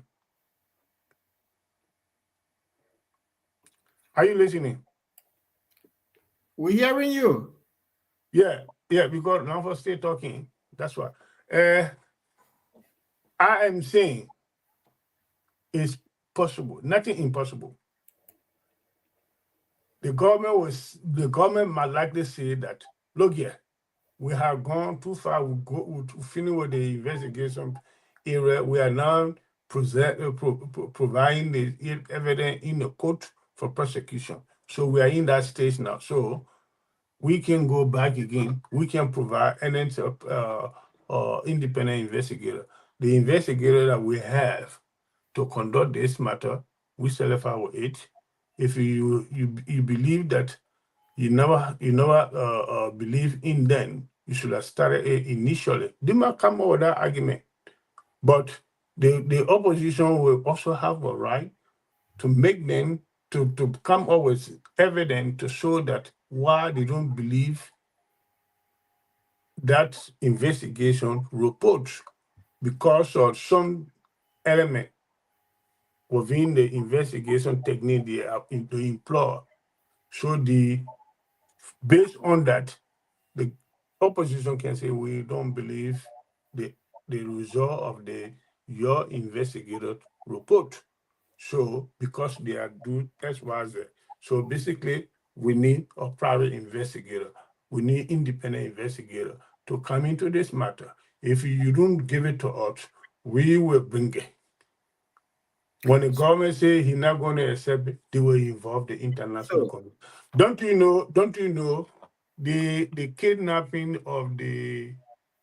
Are you listening? We're hearing you. Yeah, because Lamford still talking. That's why. I am saying it's possible. Nothing impossible. The government might likely say that, look here, we have gone too far. We finish with the investigation area. We are now providing the evidence in the court for prosecution. So we are in that stage now. So we can go back again. We can provide an independent investigator. The investigator that we have to conduct this matter, we select our it. If you believe that you never believe in them, you should have started it initially. They might come up with that argument, but the opposition will also have a right to make them to come up with evidence to show that why they don't believe that investigation report because of some element within the investigation technique they are to employ. So based on that, the opposition can say we don't believe the result of your investigative report. So because they are doing X, Y, Z. So basically, we need a private investigator. We need independent investigator to come into this matter. If you don't give it to us, we will bring it. When the government say he's not going to accept it, they will involve the international community. Don't you know the kidnapping of the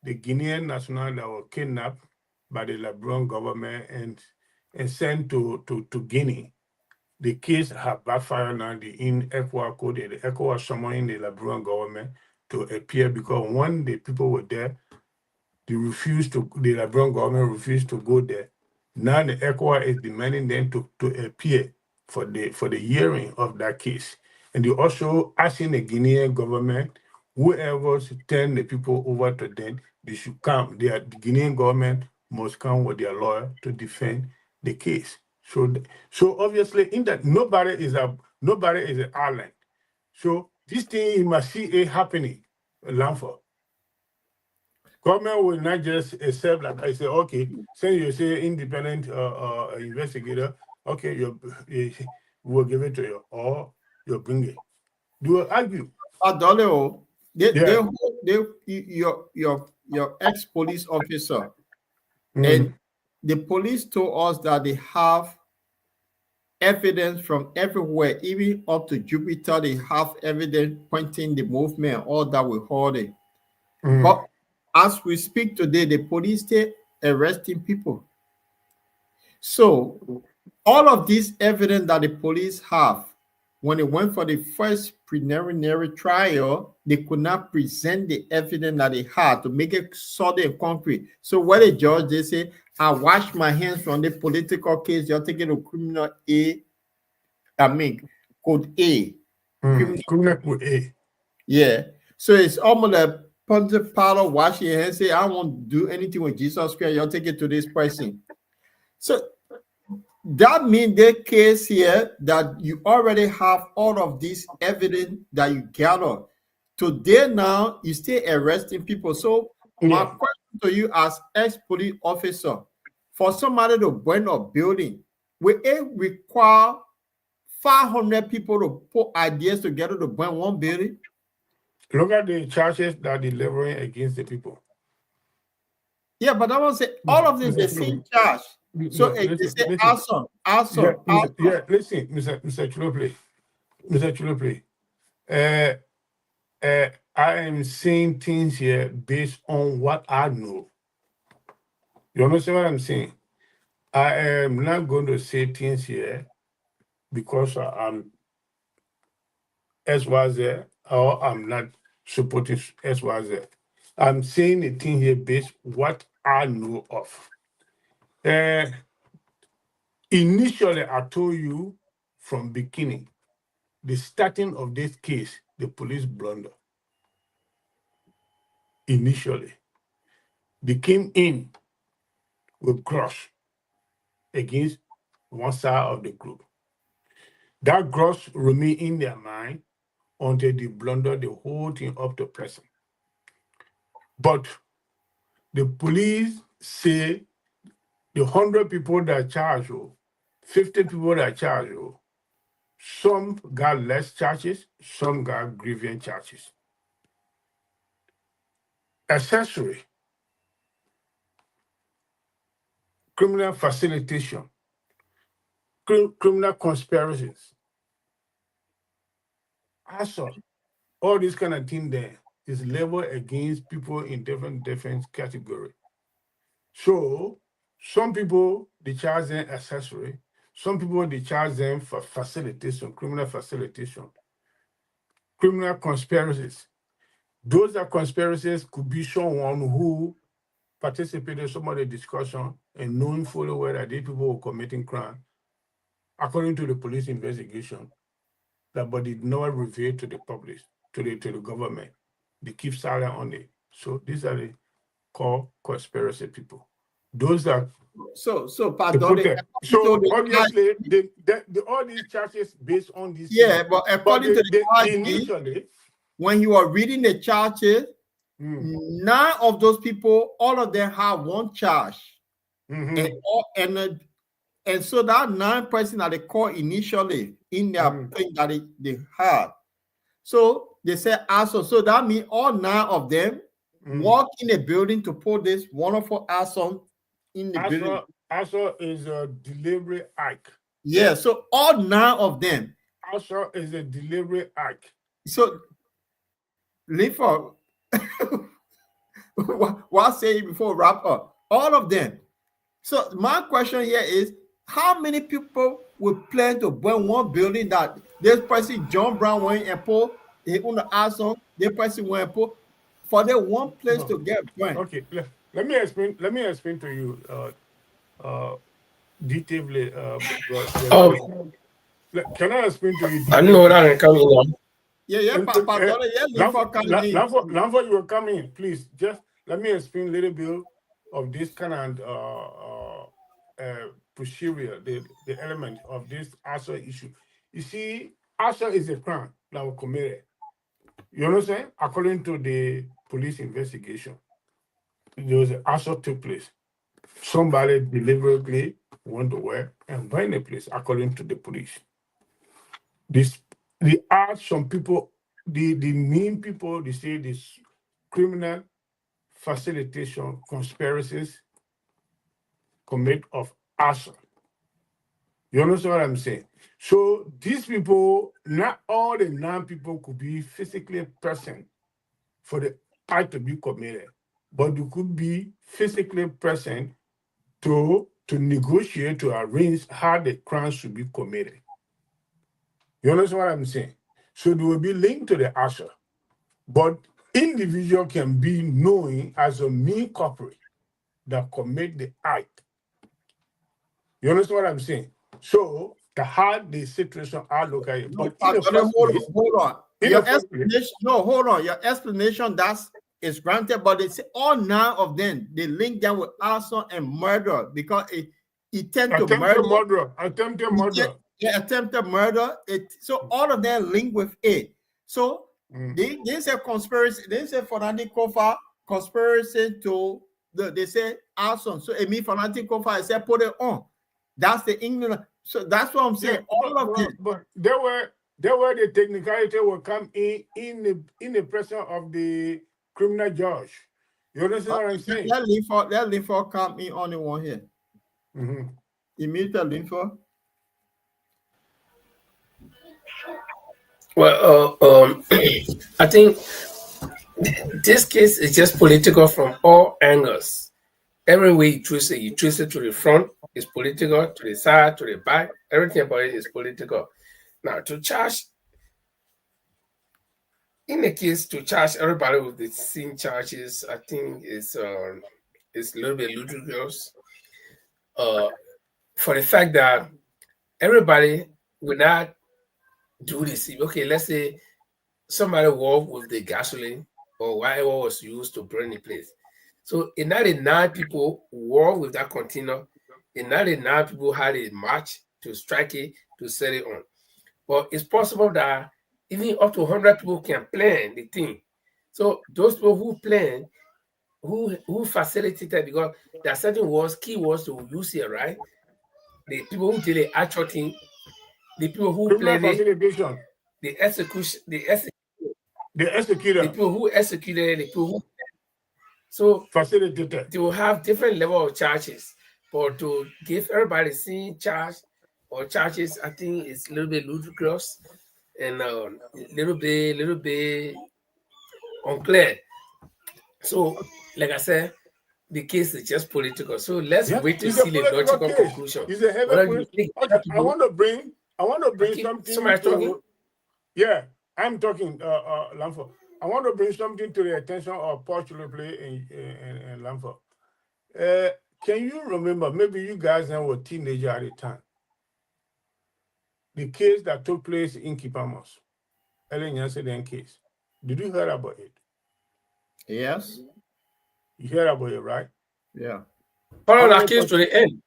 Guinean national that were kidnapped by the Liberian government and sent to Guinea? The case have backfired now. In ECOWAS code, the ECOWAS summoning the Liberian government to appear because when the people were there, the Liberian government refused to go there. Now the ECOWAS is demanding them to appear for the hearing of that case. And they also asking the Guinean government, whoever turn the people over to them, they should come. The Guinean government must come with their lawyer to defend the case. So obviously, in that nobody is an island. So this thing you must see it happening, Lamford. Government will not just accept like I say, okay, since you say independent investigator, okay, we'll give it to you, or you'll bring it. Do you argue? Adoleo, Yeah. your ex-police officer, Mm. and the police told us that they have evidence from everywhere, even up to Jupiter. They have evidence pointing the movement, all that we heard it. Mm. But as we speak today, the police still arresting people. So all of this evidence that the police have, when they went for the first preliminary trial, they could not present the evidence that they had to make it solid and concrete. So what the judge, they say, I wash my hands from the political case. You're taking a criminal code A. Criminal code A. Yeah. So it's almost like punching powder, wash your hands, say, I won't do anything with Jesus Christ. You'll take it to this person. So that means the case here that you already have all of this evidence that you gather. Today now, you still arresting people. So my question to you as ex-police officer, for somebody to burn a building, will it require 500 people to put ideas together to burn one building? Look at the charges that they're levying against the people. Yeah, but I want to say all of this the same charge. So they say arson. Yeah, listen, Mr. Chulopre. I am saying things here based on what I know. You understand what I'm saying? I am not going to say things here because I'm SYZ or I'm not supporting SYZ. I'm saying a thing here based what I know of. Initially, I told you from beginning, the starting of this case, the police blunder. Initially, they came in with grudge against one side of the group. That grudge remained in their mind until they blundered the whole thing up to present. But the police say the 100 people that charge you, 50 people that charge you, some got less charges, some got grievance charges. Accessory, criminal facilitation, criminal conspiracies, assault, all this kind of thing there is leveled against people in different categories. So some people they charge them accessory, some people they charge them for facilitation, criminal facilitation, criminal conspiracies. Those are conspiracies could be someone who participated in some of the discussion and knowing fully well that these people were committing crime, according to the police investigation, that but did not reveal to the public, to the government. They keep silent on it. So these are the called conspiracy people. Those are so obviously all these charges based on this. Yeah, but according to the initially, when you are reading the charges, none of those people, all of them have one charge, and so that 9 person that they call initially in their thing that they had. So they say also, so that means all 9 of them walk in a building to put this wonderful arson in the building. Also is a delivery act. Yeah, so all 9 of them. Also is a delivery act. So, Lifa, what I say before wrap up? All of them. So my question here is, how many people will plan to burn one building that this person John Brown went and put he own the arson, this person went and put for that one place to get burned? Okay, let me explain. Let me explain to you detailedly. Can I explain to you? I know that I'm coming on. Yeah, Lamford, you will come in, please. Just let me explain a little bit of this kind of procedure, the element of this ASA issue. You see, ASA is a crime that was committed. You understand? According to the police investigation. there was an assault took place. Somebody deliberately went to work and burned the place, according to the police. This they asked some people, the main people, they say this criminal facilitation conspiracies commit of arson. You understand what I'm saying? So these people, not all the 9 people could be physically present for the act to be committed, but they could be physically present to negotiate, to arrange how the crime should be committed. You understand what I'm saying? So they will be linked to the usher, but individual can be known as a main culprit that commit the act. You understand what I'm saying? So the how the situation I look at it, No, but in the Pastor, first place, hold on. in Your the first place, explanation, no, hold on. Your explanation is granted, but it's all 9 of them. They link them with arson and murder because it tend to murder. Attempted murder. Attempted murder. So all of them link with it. So they say conspiracy. They say fanatic kofa conspiracy to they say arson. So it means fanatic kofa. I said put it on. That's the England. So that's what I'm saying. But there were the technicality will come in the presence of the criminal judge. You understand what I'm saying? Let Linford come in on the one here. Immediately, Linford. Well, I think this case is just political from all angles. Every way you twist it to the front is political, to the side, to the back. Everything about it is political. Now, to charge, in the case, to charge everybody with the same charges, I think is a little bit ludicrous. For the fact that everybody will not do this. Okay, let's say somebody walked with the gasoline or whatever was used to burn the place. So in 99 people walked with that container. In 99 people had a match to strike it, to set it on. But it's possible that even up to 100 people can plan the thing. So those people who plan, who facilitated, because there are certain key words to use here, right? The people who did the actual thing, the people who planned it, the execution, the executor, the people who executed, the people who so facilitated. They will have different level of charges, but to give everybody the same charge or charges, I think it's a little bit ludicrous and a little bit unclear. So, like I said, the case is just political. So let's wait to see the logical conclusion. It's a heavy okay, I want to bring something. Somebody's talking? Yeah, I'm talking, Lamford. I want to bring something to the attention of Paul Chilople and Lamford. Can you remember, maybe you guys were teenagers at the time, the case that took place in Kipamos, Ellen Yansen case? Did you hear about it? Yes. You heard about it, right? Yeah. Follow that case to the end.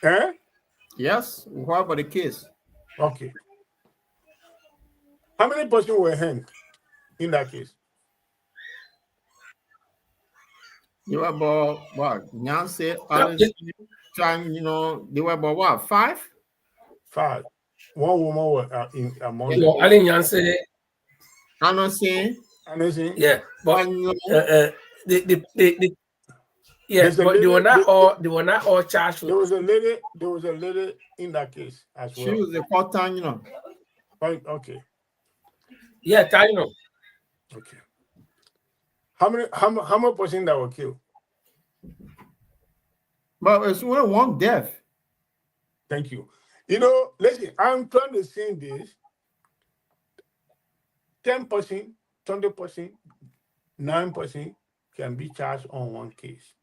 Eh? Yes. What about the case? Okay. How many persons were hanged in that case? They were about what? Nancy, Alice, trying, they were about what? 5? 5. One woman was among them. Alan Yancy. Annoncing. Yeah, but but they were not all charged with. There was a lady in that case as well. She was a part-time, Okay. Yeah, Taino. Okay. How many persons that were killed? But it's only one death. Thank you. Listen, I'm trying to say this. 10%, 20%, 9% can be charged on one case.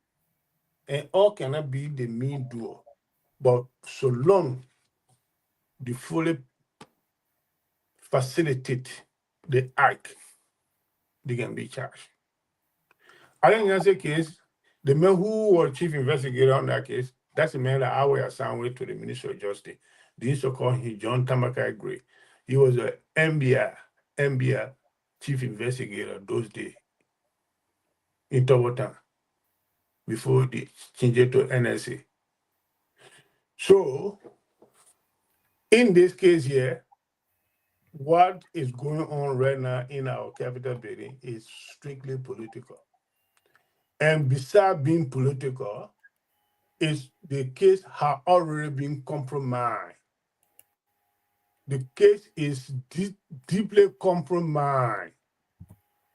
And all cannot be the main doer. But so long the fully facilitate the act, they can be charged. I think that's the case. The man who was chief investigator on that case, that's the man that I was assigned with to the Ministry of Justice. They used to call him John Tamakai Gray. He was an MBI chief investigator those days in Tobotan. before they change it to NSA. So, in this case here, what is going on right now in our Capitol building is strictly political. And besides being political, the case has already been compromised. The case is deeply compromised.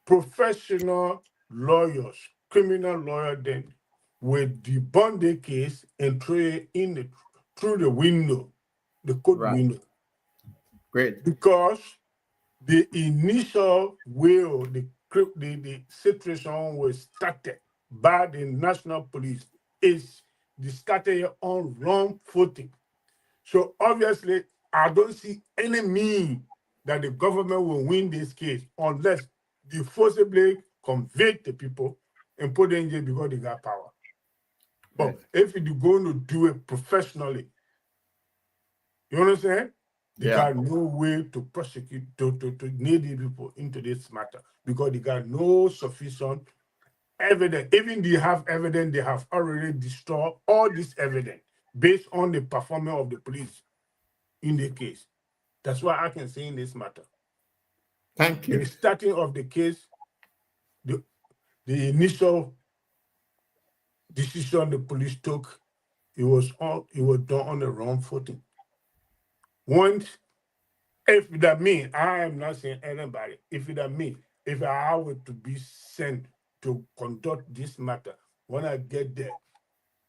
Professional lawyers, criminal lawyers, then will debunk the case and throw it through the window, the court window. Great. Because the initial will, the situation was started by the national police is started on wrong footing. So obviously, I don't see any means that the government will win this case unless they forcibly convict the people and put them in jail because they got power. But if you're going to do it professionally, you understand? They got no way to prosecute, to nail the people into this matter because they got no sufficient evidence. Even they have evidence, they have already destroyed all this evidence based on the performance of the police in the case. That's why I can say in this matter. Thank you. The starting of the case, the initial decision the police took, it was done on the wrong footing. Once, if that means, I am not saying anybody, if that means, if I were to be sent to conduct this matter, when I get there,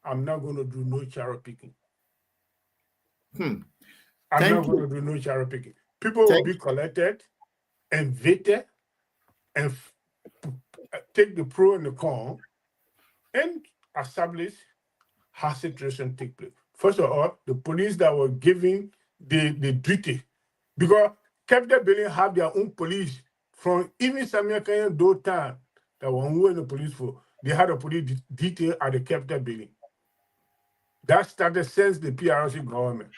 I'm not going to do no cherry picking. I'm not going to do no cherry picking. People will be collected and vetted and take the pro and the con and establish how situation take place. First of all, the police that were giving the duty, because Capitol Building have their own police from even Samuel Kenyan those time that were in the police for, they had a police detail at the Capitol Building. That started since the PRC government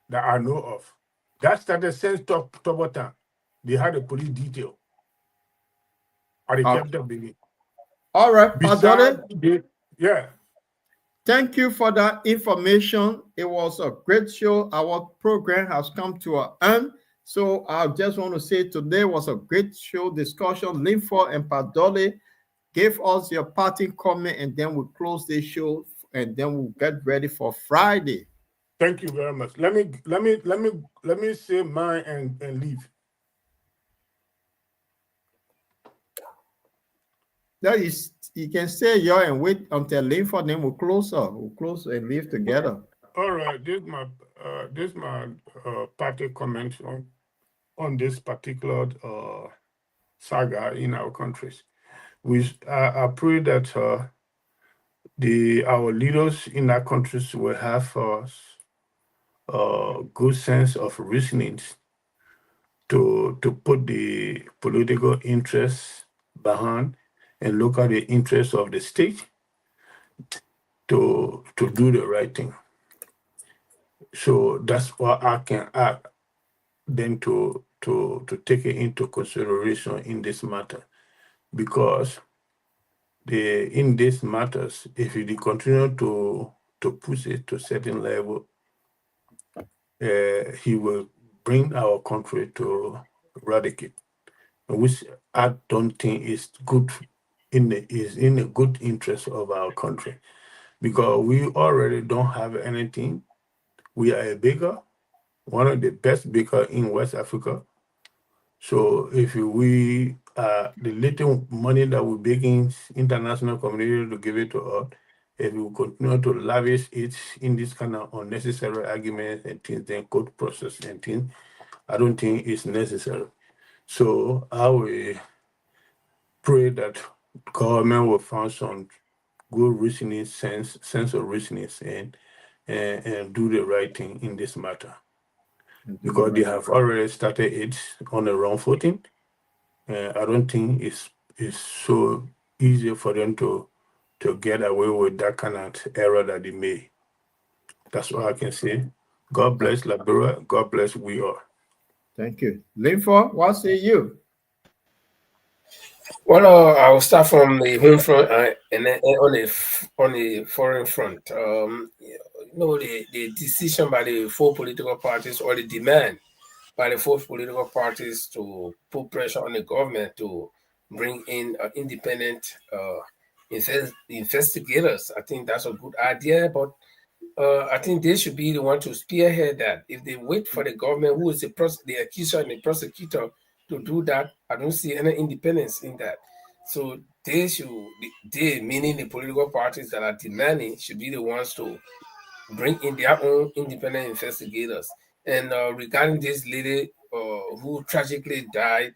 that I know of. That started since Tobo time. They had a police detail at the Capitol Building. All right, Padole. Yeah. Thank you for that information. It was a great show. Our program has come to an end. So I just want to say today was a great show discussion. Linford and Padole gave us your parting comment, and then we'll close the show, and then we'll get ready for Friday. Thank you very much. Let me say mine and leave. No, you can say yours and wait until Linford, then we'll close up. We'll close and leave together. All right, this is my party comment on this particular saga in our countries. I pray that our leaders in our countries will have a good sense of reasoning to put the political interests behind and look at the interests of the state to do the right thing. So that's what I can add then to take it into consideration in this matter, because in these matters, if you continue to push it to a certain level, he will bring our country to eradicate, which I don't think is good is in the good interest of our country, because we already don't have anything. We are a baker, one of the best bakers in West Africa. So if we the little money that we're begging international community to give it to us, if we continue to lavish it in this kind of unnecessary arguments and things, then court process and things, I don't think it's necessary. So I will pray that government will find some good reasoning, sense of reasoning, and do the right thing in this matter. Because they have already started it on the wrong footing. I don't think it's so easy for them to get away with that kind of error that they made. That's what I can say. God bless Liberia. God bless we all. Thank you. Linford, what say you? Well, I'll start from the home front and then on the foreign front. The decision by the four political parties or the demand by the four political parties to put pressure on the government to bring in independent investigators. I think that's a good idea, but I think they should be the one to spearhead that. If they wait for the government, who is the accuser and the prosecutor, to do that, I don't see any independence in that. So they, meaning the political parties that are demanding, should be the ones to bring in their own independent investigators. And regarding this lady who tragically died,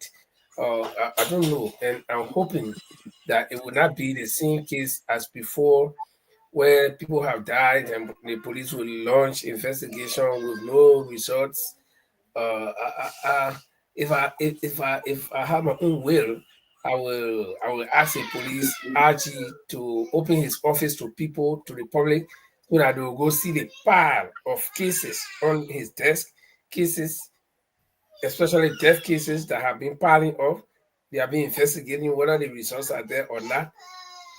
I don't know, and I'm hoping that it will not be the same case as before, where people have died and the police will launch investigation with no results. Uh, I, I, I, if I have my own will, I will ask the police RG to open his office to people, to the public, so that they will go see the pile of cases on his desk, cases, especially death cases that have been piling up. They have been investigating whether the results are there or not,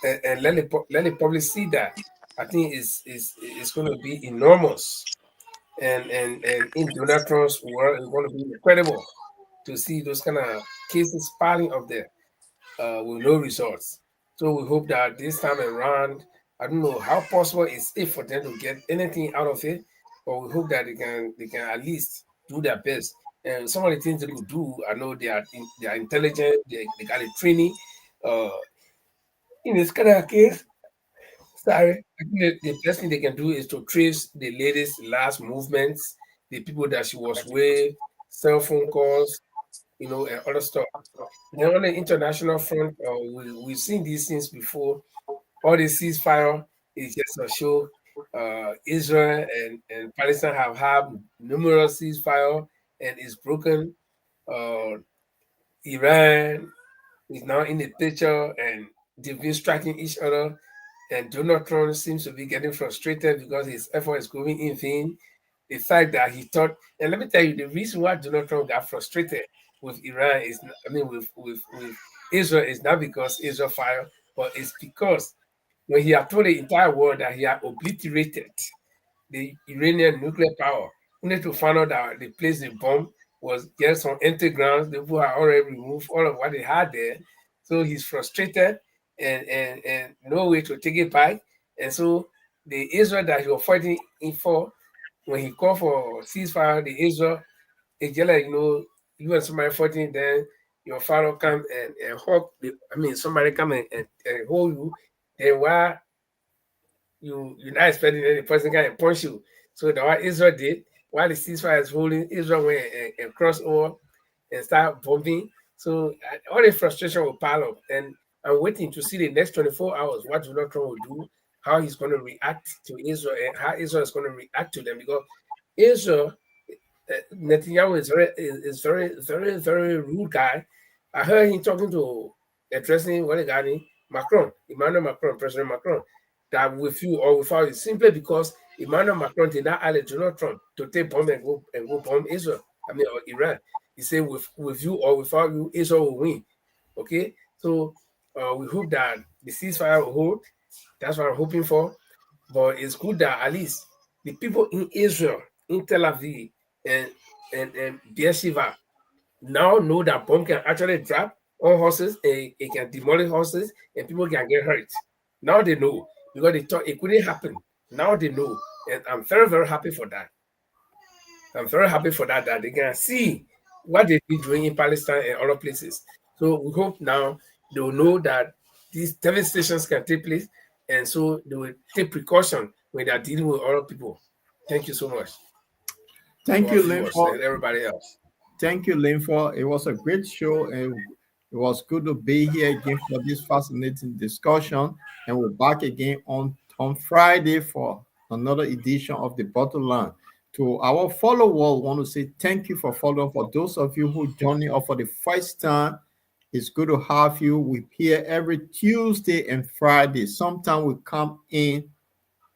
and let the public see that. I think it's going to be enormous, and in Donald Trump's world, it's going to be incredible to see those kind of cases piling up there with no results. So we hope that this time around, I don't know how possible it's if for them to get anything out of it, but we hope that they can at least do their best. And some of the things they could do, I know they are intelligent, they got a training. Uh, in this kind of case, sorry, I think the best thing they can do is to trace the lady's last movements, the people that she was with, cell phone calls, and other stuff. Then on the international front, we've seen these things before. All the ceasefire is just a show. Israel and Palestine have had numerous ceasefire and it's broken. Uh, Iran is now in the picture and they've been striking each other. And Donald Trump seems to be getting frustrated because his effort is going in vain. The fact that he thought, and let me tell you, the reason why Donald Trump got frustrated with Iran is, I mean, with Israel is not because Israel fired, but it's because when he had told the entire world that he had obliterated the Iranian nuclear power, only to find out that the place they bombed was just on empty grounds. The people had already removed all of what they had there. So he's frustrated and no way to take it back. And so the Israel that he was fighting in for, when he called for ceasefire, the Israel, it's just like, you and somebody fighting, then your father come and hug, somebody come and hold you, then why you're not expecting any person can punch you. So the what Israel did, while the ceasefire is holding, Israel went and crossed over and start bombing. So all the frustration will pile up. And I'm waiting to see the next 24 hours what Donald Trump will do, how he's going to react to Israel, and how Israel is going to react to them. Because Israel, Netanyahu is very, very, very rude guy. I heard him talking to addressing what the guy named Macron, Emmanuel Macron, President Macron, that with you or without you, simply because Emmanuel Macron did not allow Donald Trump to take bomb and go bomb Israel. Or Iran. He said with you or without you, Israel will win. Okay, so we hope that the ceasefire will hold. That's what I'm hoping for. But it's good that at least the people in Israel, in Tel Aviv, and Beersheba now know that bomb can actually drop on horses, and it can demolish horses, and people can get hurt. Now they know because they thought it couldn't happen. Now they know, and I'm very, very happy for that. I'm very happy for that they can see what they've been doing in Palestine and other places. So we hope now they will know that these devastations can take place, and so they will take precaution when they are dealing with other people. Thank you so much. Thank to you, our viewers Linford. and everybody else. Thank you, Linford. It was a great show, and it was good to be here again for this fascinating discussion. And we're back again on Friday for another edition of the Bottomline. To our followers, I want to say thank you for following. For those of you who joining us for the first time, it's good to have you. We here every Tuesday and Friday. Sometimes we come in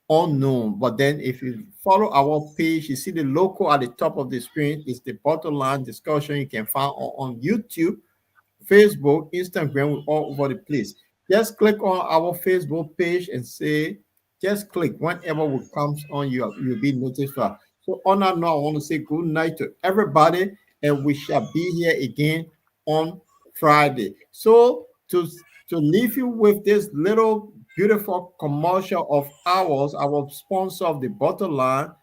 unknown, but then if you follow our page, you see the logo at the top of the screen is the Bottomline discussion. You can find on YouTube. Facebook, Instagram, we're all over the place. Just click on our Facebook page and say, just click. Whenever we comes on, you'll be notified. So on that note, I want to say good night to everybody, and we shall be here again on Friday. So to leave you with this little beautiful commercial of ours, our sponsor of the Bottomline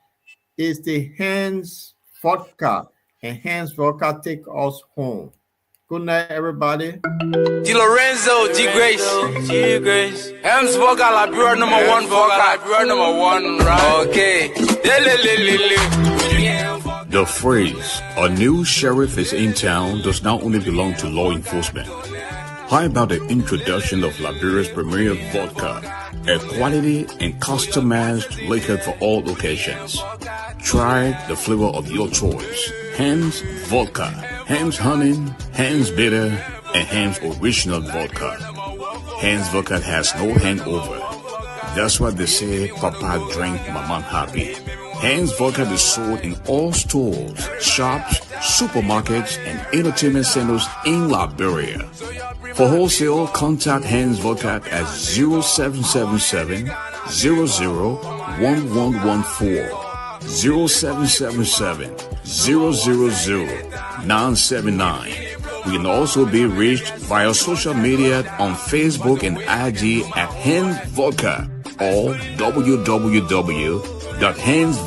is the Hands Vodka, and Hands Vodka take us home. Good night, everybody. Di Lorenzo, G Grace. Hems Vodka, Liberia #1 Vodka. Liberia #1, right? Okay. The phrase, a new sheriff is in town, does not only belong to law enforcement. How about the introduction of Liberia's premier vodka, a quality and customized liquor for all occasions? Try the flavor of your choice. Hands Vodka, Hands Honey, Hands Bitter, and Hands Original Vodka. Hands Vodka has no hangover. That's why they say Papa drank Mama happy. Hands Vodka is sold in all stores, shops, supermarkets, and entertainment centers in Liberia. For wholesale, contact Hands Vodka at 0777 001114, 0777 000-979. We can also be reached via social media on Facebook and IG at Hands Vodka or www.hands